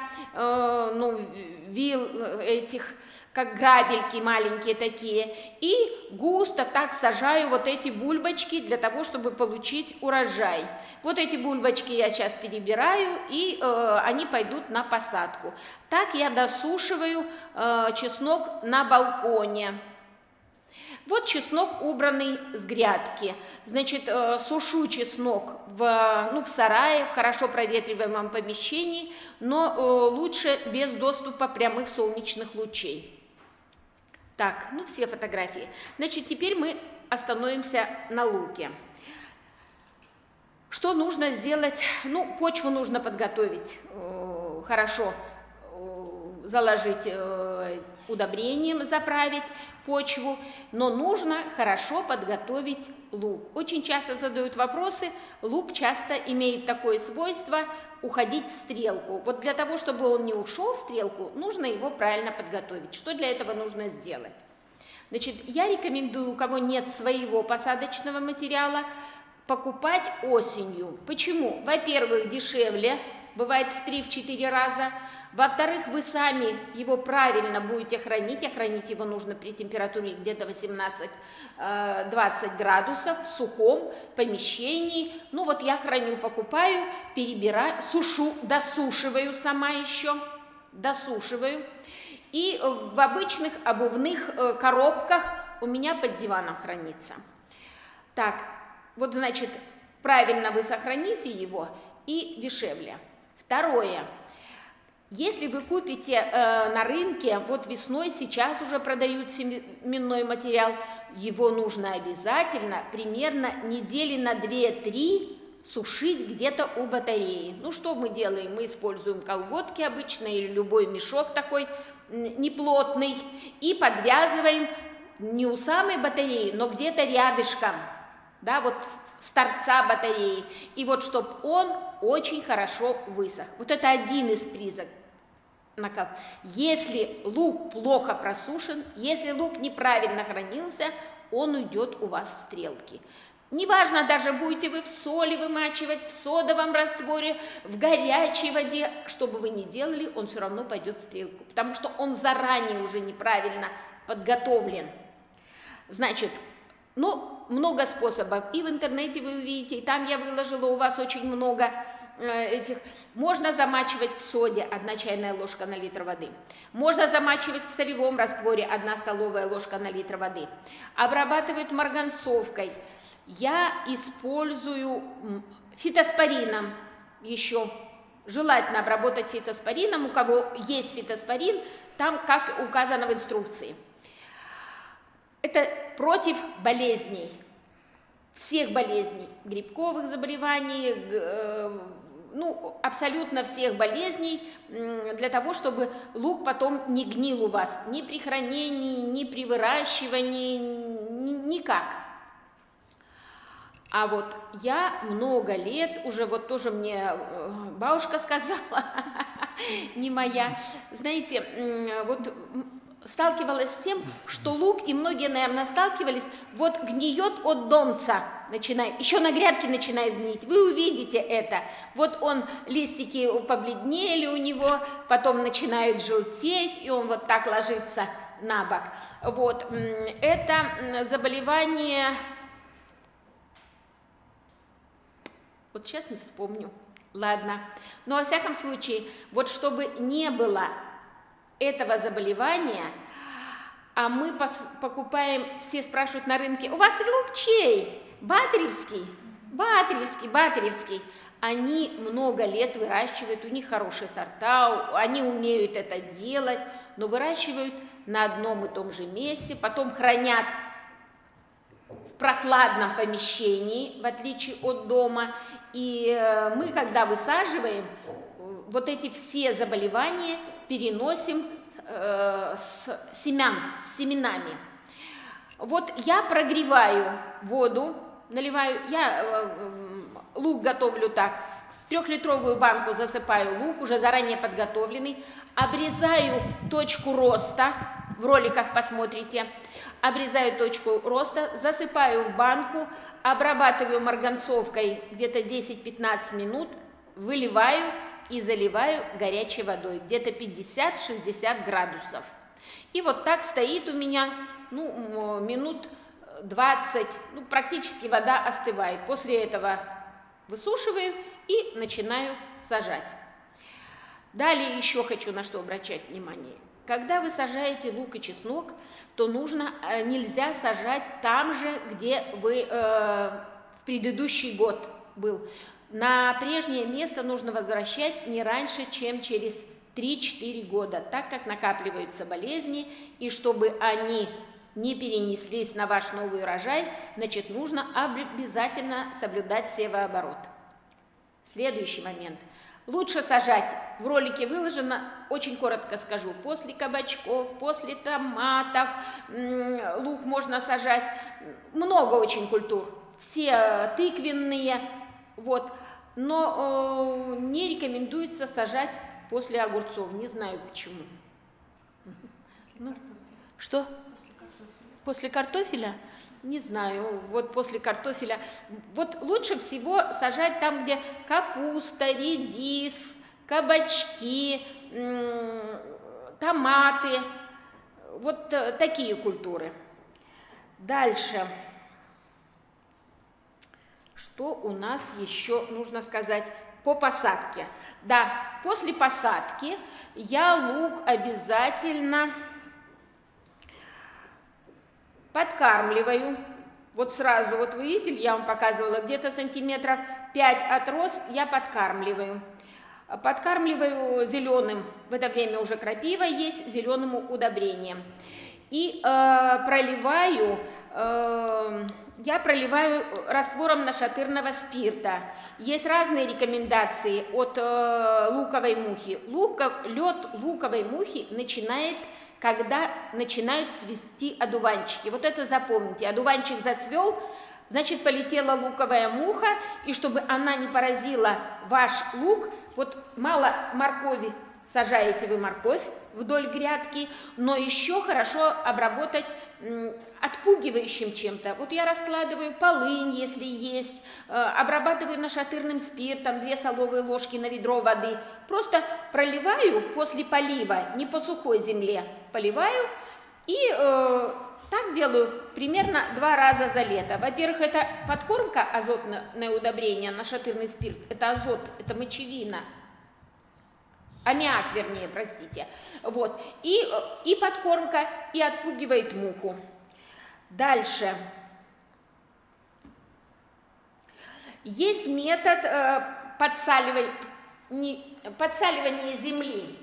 вил этих, как грабельки маленькие такие, и густо так сажаю вот эти бульбочки для того, чтобы получить урожай. Вот эти бульбочки я сейчас перебираю, и они пойдут на посадку. Так я досушиваю чеснок на балконе. Вот чеснок, убранный с грядки. Значит, сушу чеснок в сарае, в хорошо проветриваемом помещении, но лучше без доступа прямых солнечных лучей. Так, все фотографии. Значит, теперь мы остановимся на луке. Что нужно сделать? Почву нужно подготовить хорошо, заложить удобрением, заправить почву, но нужно хорошо подготовить лук. Очень часто задают вопросы, лук часто имеет такое свойство уходить в стрелку. Вот для того, чтобы он не ушел в стрелку, нужно его правильно подготовить. Что для этого нужно сделать? Значит, я рекомендую, у кого нет своего посадочного материала, покупать осенью. Почему? Во-первых, дешевле, бывает в 3-4 раза. Во-вторых, вы сами его правильно будете хранить, а хранить его нужно при температуре где-то 18-20 градусов в сухом помещении. Я храню, покупаю, перебираю, сушу, досушиваю сама еще, досушиваю. И в обычных обувных коробках у меня под диваном хранится. Так, вот значит, правильно вы сохраните его и дешевле. Второе. Если вы купите на рынке, вот весной сейчас уже продают семенной материал, его нужно обязательно примерно недели на 2-3 сушить где-то у батареи. Что мы делаем? Мы используем колготки обычно или любой мешок такой неплотный и подвязываем не у самой батареи, но где-то рядышком, да, вот с торца батареи. И вот чтобы он очень хорошо высох. Вот это один из признаков. Если лук плохо просушен, если лук неправильно хранился, он уйдет у вас в стрелки. Неважно, даже будете вы в соли вымачивать, в содовом растворе, в горячей воде, что бы вы ни делали, он все равно пойдет в стрелку, потому что он заранее уже неправильно подготовлен. Значит, много способов, и в интернете вы увидите, и там я выложила, у вас очень много этих. Можно замачивать в соде 1 чайная ложка на литр воды. Можно замачивать в солевом растворе 1 столовая ложка на литр воды. Обрабатывают марганцовкой. Я использую фитоспорином еще. Желательно обработать фитоспорином. У кого есть фитоспорин, там как указано в инструкции. Это против болезней. Всех болезней. Грибковых заболеваний, абсолютно всех болезней, для того, чтобы лук потом не гнил у вас ни при хранении, ни при выращивании, никак. А вот я много лет, уже вот тоже мне бабушка сказала, не моя, знаете, вот сталкивалась с тем, что лук, и многие, наверное, сталкивались, вот гниет от донца, начинает, еще на грядке начинает гнить, вы увидите это. Вот он, листики побледнели у него, потом начинают желтеть, и он вот так ложится на бок. Вот, это заболевание, вот сейчас не вспомню, ладно. Но во всяком случае, вот чтобы не было этого заболевания, а мы покупаем, все спрашивают на рынке, у вас лук чей? Батаревский? Батаревский. Они много лет выращивают, у них хорошие сорта, они умеют это делать, но выращивают на одном и том же месте, потом хранят в прохладном помещении, в отличие от дома. И мы, когда высаживаем, вот эти все заболевания переносим с семенами. Вот я прогреваю воду, наливаю, я лук готовлю так, в 3-литровую банку засыпаю лук, уже заранее подготовленный, обрезаю точку роста в роликах посмотрите. Обрезаю точку роста, засыпаю в банку, обрабатываю марганцовкой где-то 10-15 минут, выливаю и заливаю горячей водой, где-то 50-60 градусов. И вот так стоит у меня, ну, минут 20, ну, практически вода остывает. После этого высушиваю и начинаю сажать. Далее еще хочу на что обращать внимание. Когда вы сажаете лук и чеснок, то нельзя сажать там же, где вы в предыдущий год был. На прежнее место нужно возвращать не раньше, чем через 3-4 года, так как накапливаются болезни, и чтобы они не перенеслись на ваш новый урожай, значит, нужно обязательно соблюдать севооборот. Следующий момент. Лучше сажать, в ролике выложено, очень коротко скажу, после кабачков, после томатов, лук можно сажать, много очень культур, все тыквенные, вот, но не рекомендуется сажать после огурцов, не знаю почему. Что? После картофеля? Не знаю, вот после картофеля. Вот лучше всего сажать там, где капуста, редис, кабачки, томаты, вот такие культуры. Дальше. Что у нас еще нужно сказать по посадке? Да, после посадки я лук обязательно подкармливаю. Вот сразу, вот вы видели, я вам показывала, где-то сантиметров 5 отрос, я подкармливаю. Подкармливаю зеленым, в это время уже крапива есть, зеленым удобрением. И проливаю, я проливаю раствором нашатырного спирта. Есть разные рекомендации от луковой мухи. Лед луковой мухи начинает, когда начинают цвести одуванчики. Вот это запомните. Одуванчик зацвел, значит, полетела луковая муха, и чтобы она не поразила ваш лук, вот мало моркови, сажаете вы морковь вдоль грядки, но еще хорошо обработать отпугивающим чем-то. Вот я раскладываю полынь, если есть, обрабатываю нашатырным спиртом 2 столовые ложки на ведро воды. Просто проливаю после полива, не по сухой земле, поливаю и так делаю примерно 2 раза за лето. Во-первых, это подкормка, азотное удобрение, нашатырный спирт, это азот, это мочевина. Аммиак, вернее, простите. Вот. И подкормка, и отпугивает муху. Дальше. Есть метод подсаливания земли.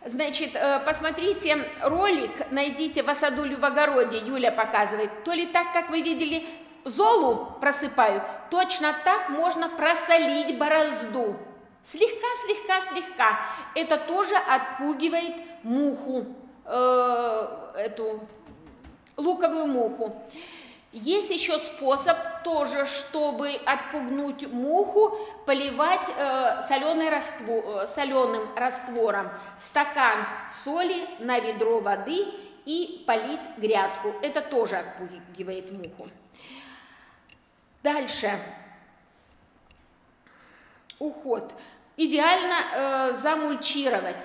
Значит, посмотрите ролик, найдите «В осадулю в огороде», Юля показывает. То ли так, как вы видели, золу просыпают, точно так можно просолить борозду. Слегка. Это тоже отпугивает муху, эту луковую муху. Есть еще способ тоже, чтобы отпугнуть муху, поливать соленым раствором. Стакан соли на ведро воды и полить грядку. Это тоже отпугивает муху. Дальше. Уход. Идеально замульчировать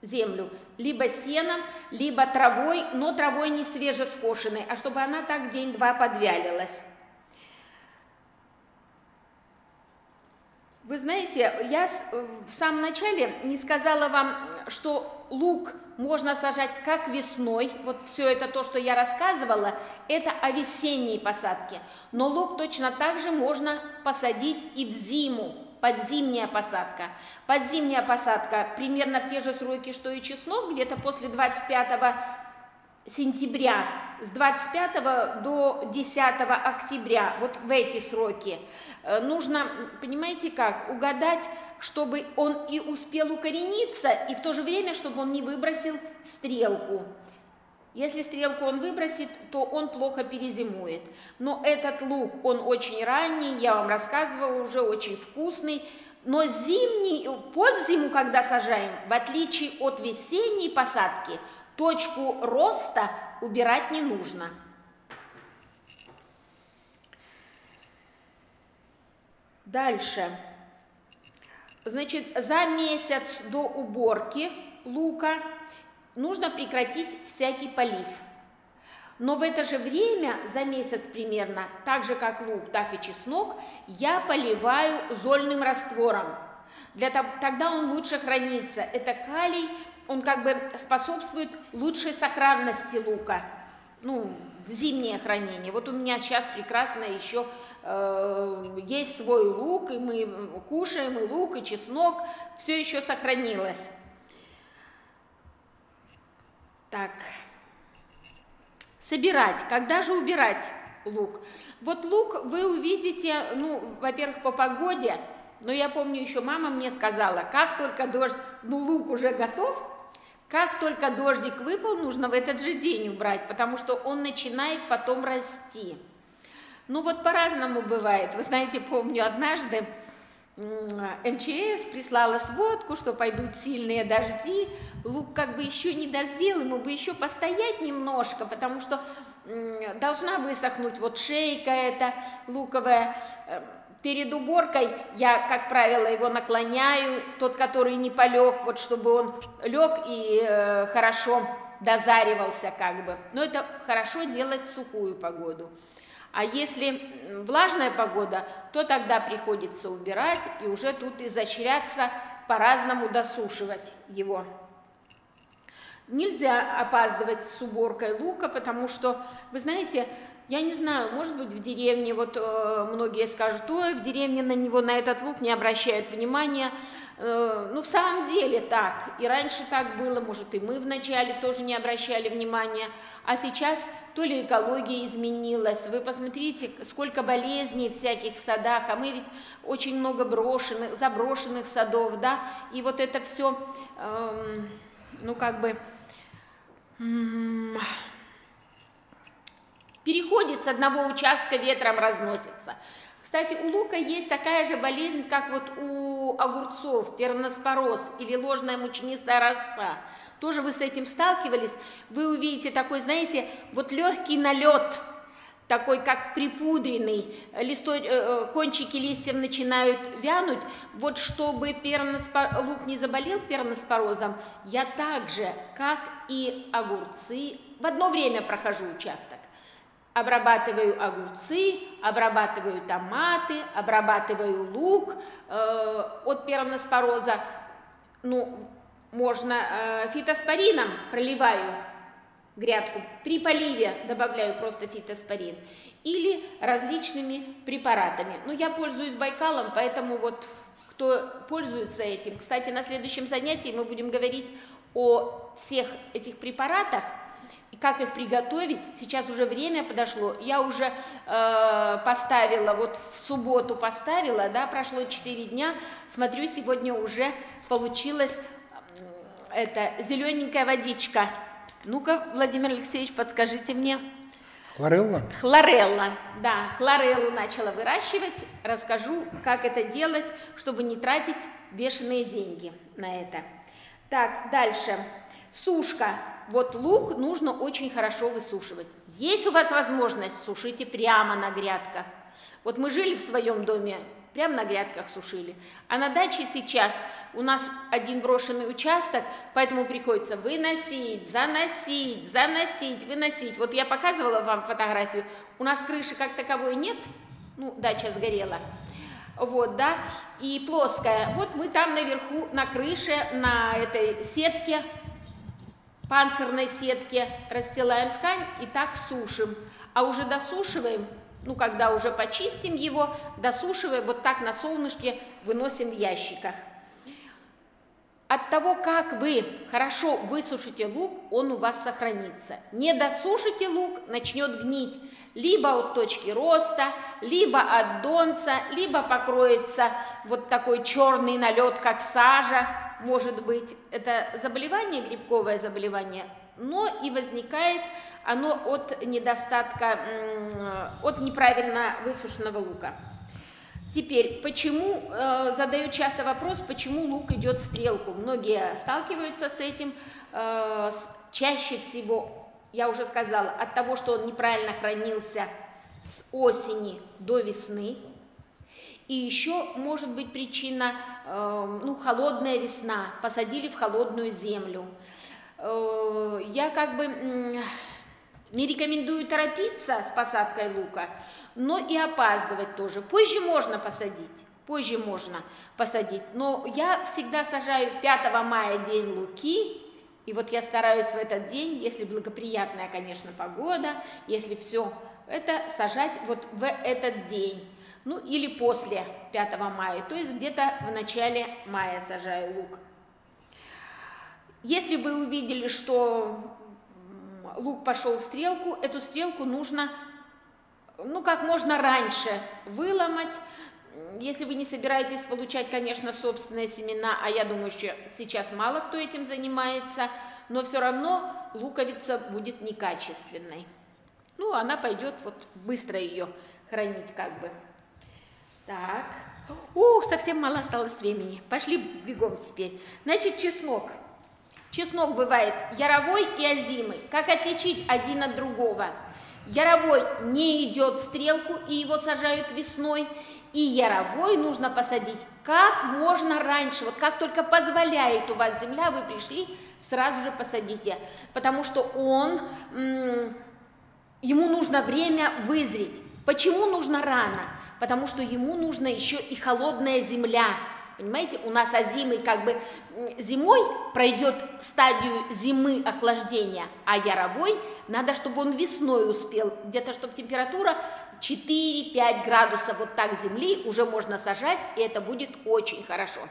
землю либо сеном, либо травой, но травой не свежескошенной, а чтобы она так день-два подвялилась. Вы знаете, я в самом начале не сказала вам, что лук можно сажать как весной, вот все это то, что я рассказывала, это о весенней посадке, но лук точно так же можно посадить и в зиму, подзимняя посадка. Подзимняя посадка примерно в те же сроки, что и чеснок, где-то после 25 сентября, с 25 до 10 октября, вот в эти сроки. Нужно, понимаете как, угадать, чтобы он и успел укорениться, и в то же время, чтобы он не выбросил стрелку. Если стрелку он выбросит, то он плохо перезимует. Но этот лук, он очень ранний, я вам рассказывала, уже очень вкусный. Но под зиму, когда сажаем, в отличие от весенней посадки, точку роста убирать не нужно. Дальше. Значит, за месяц до уборки лука нужно прекратить всякий полив. Но в это же время, за месяц примерно, так же как лук, так и чеснок, я поливаю зольным раствором. Тогда он лучше хранится. Это калий, он как бы способствует лучшей сохранности лука, ну, в зимнее хранение. Вот у меня сейчас прекрасно еще есть свой лук, и мы кушаем и лук, и чеснок, все еще сохранилось. Так, собирать. Когда же убирать лук? Вот лук вы увидите, ну, во-первых, по погоде, но я помню, еще мама мне сказала, как только дождь, ну, лук уже готов, как только дождик выпал, нужно в этот же день убрать, потому что он начинает потом расти. Ну, вот по-разному бывает. Вы знаете, помню, однажды МЧС прислала сводку, что пойдут сильные дожди, лук как бы еще не дозрел, ему бы еще постоять немножко, потому что должна высохнуть вот шейка эта луковая. Перед уборкой я, как правило, его наклоняю, тот, который не полег, вот чтобы он лег и хорошо дозаривался как бы. Но это хорошо делать в сухую погоду. А если влажная погода, то тогда приходится убирать и уже тут изощряться, по-разному досушивать его. Нельзя опаздывать с уборкой лука, потому что, вы знаете, я не знаю, может быть, в деревне, вот многие скажут, ой, в деревне на этот лук не обращают внимания. Ну, в самом деле так. И раньше так было, может, и мы вначале тоже не обращали внимания. А сейчас то ли экология изменилась. Вы посмотрите, сколько болезней всяких в садах, а мы ведь очень много заброшенных садов, да, и вот это все, ну, как бы... переходит с одного участка, ветром разносится. Кстати, у лука есть такая же болезнь, как вот у огурцов, перноспороз или ложная мучнистая роса. Тоже вы с этим сталкивались. Вы увидите такой, знаете, вот легкий налет, такой как припудренный, кончики листьев начинают вянуть. Вот чтобы лук не заболел перноспорозом, я так же, как и огурцы, в одно время прохожу участок. Обрабатываю огурцы, обрабатываю томаты, обрабатываю лук от перноспороза. Ну, можно фитоспорином проливаю грядку, при поливе добавляю просто фитоспорин или различными препаратами. Ну, я пользуюсь Байкалом, поэтому вот кто пользуется этим. Кстати, на следующем занятии мы будем говорить о всех этих препаратах, и как их приготовить. Сейчас уже время подошло. Я уже поставила, вот в субботу поставила, да, прошло 4 дня. Смотрю, сегодня уже получилась эта зелененькая водичка. Ну-ка, Владимир Алексеевич, подскажите мне. Хлорелла? Хлорелла, да. Хлореллу начала выращивать. Расскажу, как это делать, чтобы не тратить бешеные деньги на это. Так, дальше. Сушка. Вот лук нужно очень хорошо высушивать. Есть у вас возможность, сушите прямо на грядках. Вот мы жили в своем доме, прямо на грядках сушили. А на даче сейчас у нас один брошенный участок, поэтому приходится выносить, заносить, выносить. Вот я показывала вам фотографию, у нас крыши как таковой нет, ну, дача сгорела. Вот, да, и плоская. Вот мы там наверху, на крыше, на этой сетке, панцирной сетке расстилаем ткань и так сушим. А уже досушиваем, ну, когда уже почистим его, досушиваем, вот так на солнышке выносим в ящиках. От того, как вы хорошо высушите лук, он у вас сохранится. Не досушите лук, начнет гнить. Либо от точки роста, либо от донца, либо покроется вот такой черный налет, как сажа, может быть. Это заболевание, грибковое заболевание, но и возникает оно от недостатка, от неправильно высушенного лука. Теперь, почему, задают часто вопрос, почему лук идет в стрелку. Многие сталкиваются с этим. Чаще всего, я уже сказала, от того, что он неправильно хранился с осени до весны. И еще может быть причина, холодная весна, посадили в холодную землю. Я как бы не рекомендую торопиться с посадкой лука, но и опаздывать тоже. Позже можно посадить, но я всегда сажаю 5 мая день луки, и вот я стараюсь в этот день, если благоприятная, конечно, погода, если все это сажать вот в этот день, ну или после 5 мая, то есть где-то в начале мая сажаю лук. Если вы увидели, что лук пошел в стрелку, эту стрелку нужно, как можно раньше выломать. Если вы не собираетесь получать, конечно, собственные семена, а я думаю, что сейчас мало кто этим занимается, но все равно луковица будет некачественной. Она пойдет, быстро ее хранить как бы. Так. Совсем мало осталось времени. Пошли бегом теперь. Значит, чеснок. Чеснок бывает яровой и озимый. Как отличить один от другого? Яровой не идет в стрелку, и его сажают весной. И яровой нужно посадить как можно раньше. Вот как только позволяет у вас земля, вы пришли, сразу же посадите. Потому что ему нужно время вызреть. Почему нужно рано? Потому что ему нужна еще и холодная земля. Понимаете, у нас озимый как бы зимой пройдет стадию зимы охлаждения, а яровой надо, чтобы он весной успел, где-то, чтобы температура 4-5 градусов вот так земли уже можно сажать, и это будет очень хорошо.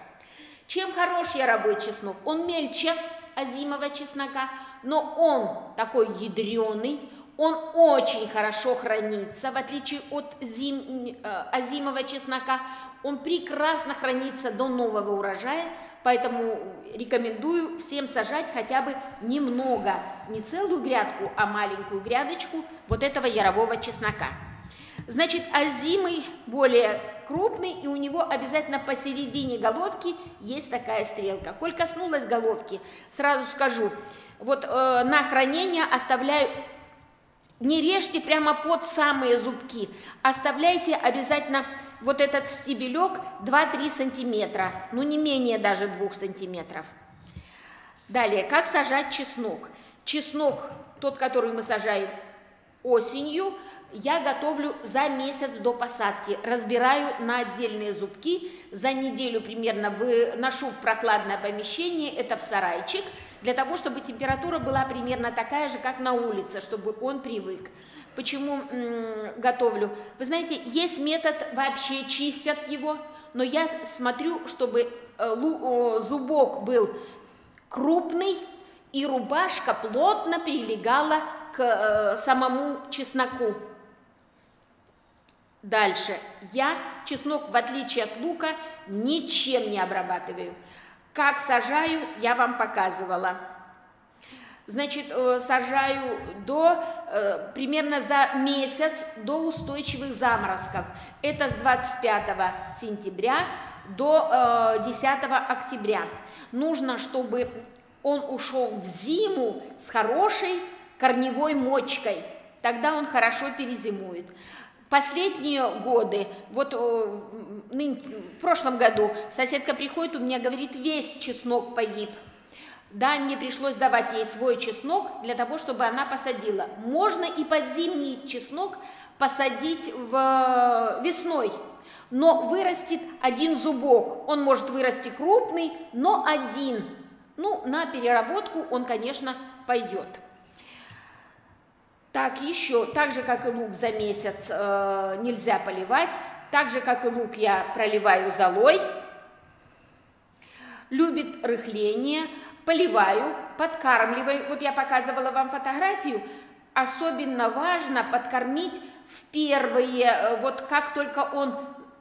Чем хорош яровой чеснок? Он мельче озимого чеснока, но он такой ядреный, он очень хорошо хранится, в отличие от озимого чеснока. Он прекрасно хранится до нового урожая, поэтому рекомендую всем сажать хотя бы немного, не целую грядку, а маленькую грядочку вот этого ярового чеснока. Значит, озимый более крупный, и у него обязательно посередине головки есть такая стрелка. Коль коснулась головки, сразу скажу, на хранение оставляю. Не режьте прямо под самые зубки, оставляйте обязательно вот этот стебелек 2-3 сантиметра, не менее даже 2 сантиметров. Далее, как сажать чеснок? Чеснок, тот, который мы сажаем осенью, я готовлю за месяц до посадки, разбираю на отдельные зубки, за неделю примерно выношу в прохладное помещение, это в сарайчик, для того, чтобы температура была примерно такая же, как на улице, чтобы он привык. Почему готовлю? Вы знаете, есть метод, вообще чистят его, но я смотрю, чтобы зубок был крупный и рубашка плотно прилегала к самому чесноку. Дальше. Я чеснок, в отличие от лука, ничем не обрабатываю. Как сажаю, я вам показывала. Значит, сажаю примерно за месяц до устойчивых заморозков. Это с 25 сентября до 10 октября. Нужно, чтобы он ушел в зиму с хорошей корневой мочкой. Тогда он хорошо перезимует. Последние годы, в прошлом году соседка приходит, у меня говорит, весь чеснок погиб. Да, мне пришлось давать ей свой чеснок для того, чтобы она посадила. Можно и подзимний чеснок посадить весной, но вырастет один зубок. Он может вырасти крупный, но один. На переработку он, конечно, пойдет. Так, еще, так же, как и лук, за месяц нельзя поливать, так же, как и лук, я проливаю золой. Любит рыхление, поливаю, подкармливаю. Вот я показывала вам фотографию. Особенно важно подкормить в первые, как только он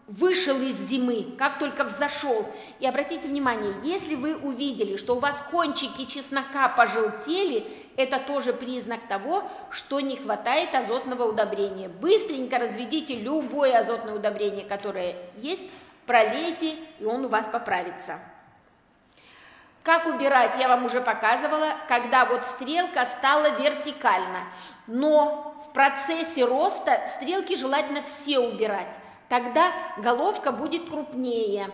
вышел из зимы, как только взошел. И обратите внимание, если вы увидели, что у вас кончики чеснока пожелтели, это тоже признак того, что не хватает азотного удобрения. Быстренько разведите любое азотное удобрение, которое есть, пролейте, и он у вас поправится. Как убирать, я вам уже показывала, когда вот стрелка стала вертикально. Но в процессе роста стрелки желательно все убирать. Тогда головка будет крупнее.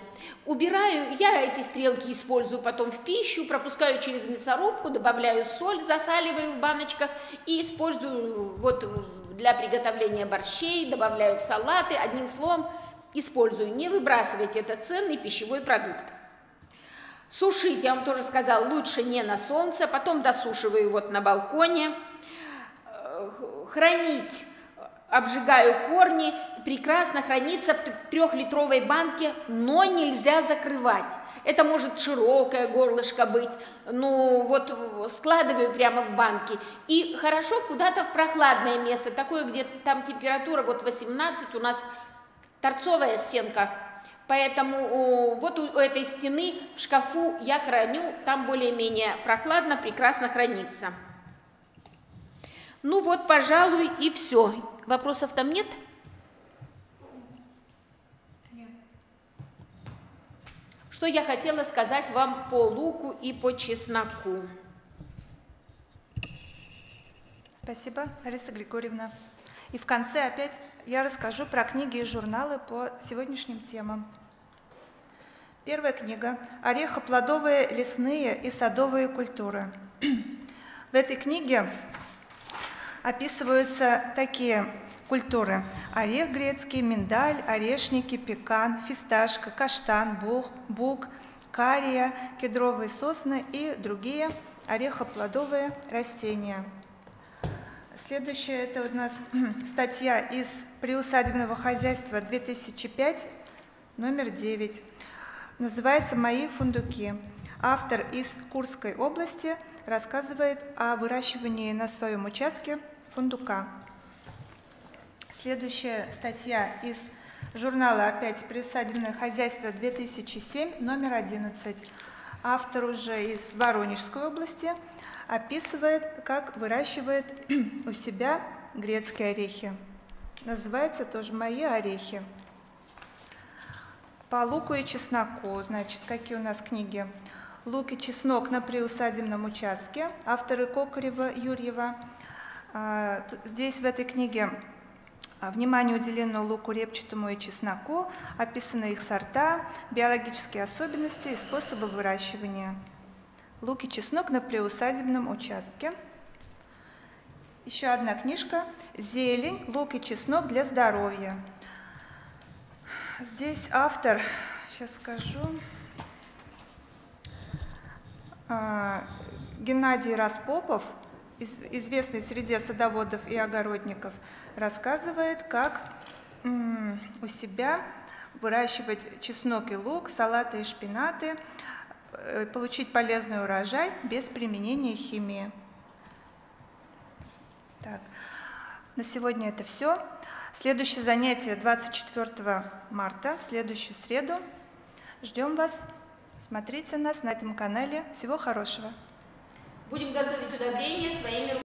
Убираю, я эти стрелки использую потом в пищу, пропускаю через мясорубку, добавляю соль, засаливаю в баночках и использую вот для приготовления борщей, добавляю в салаты, одним словом, использую. Не выбрасывайте, это ценный пищевой продукт. Сушить, я вам тоже сказала, лучше не на солнце, потом досушиваю вот на балконе. Хранить, обжигаю корни, прекрасно хранится в 3-литровой банке, но нельзя закрывать. Это может широкое горлышко быть, ну вот складываю прямо в банки. И хорошо куда-то в прохладное место, такое, где там температура вот 18, у нас торцовая стенка. Поэтому вот у этой стены в шкафу я храню, там более-менее прохладно, прекрасно хранится. Ну вот, пожалуй, и все. Вопросов там нет? Нет. Что я хотела сказать вам по луку и по чесноку? Спасибо, Лариса Григорьевна. И в конце опять я расскажу про книги и журналы по сегодняшним темам. Первая книга «Орехоплодовые лесные и садовые культуры». В этой книге описываются такие культуры: орех грецкий, миндаль, орешники, пекан, фисташка, каштан, бук, кария, кедровые сосны и другие орехоплодовые растения. Следующая – это у нас статья из «Приусадебного хозяйства» 2005, номер 9. Называется «Мои фундуки». Автор из Курской области рассказывает о выращивании на своем участке фундука. Следующая статья из журнала опять «Приусадебное хозяйство» 2007, номер 11. Автор уже из Воронежской области описывает, как выращивает у себя грецкие орехи. Называется тоже «Мои орехи». По луку и чесноку, значит, какие у нас книги? «Лук и чеснок на приусадебном участке», авторы Кокарева, Юрьева. Здесь в этой книге внимание уделено луку репчатому и чесноку, описаны их сорта, биологические особенности и способы выращивания. «Лук и чеснок на приусадебном участке». Еще одна книжка «Зелень, лук и чеснок для здоровья». Здесь автор, сейчас скажу, Геннадий Распопов, известный среди садоводов и огородников, рассказывает, как у себя выращивать чеснок и лук, салаты и шпинаты, получить полезный урожай без применения химии. Так, на сегодня это все. Следующее занятие 24 марта, в следующую среду. Ждем вас. Смотрите нас на этом канале. Всего хорошего. Будем готовить удобрения своими руками.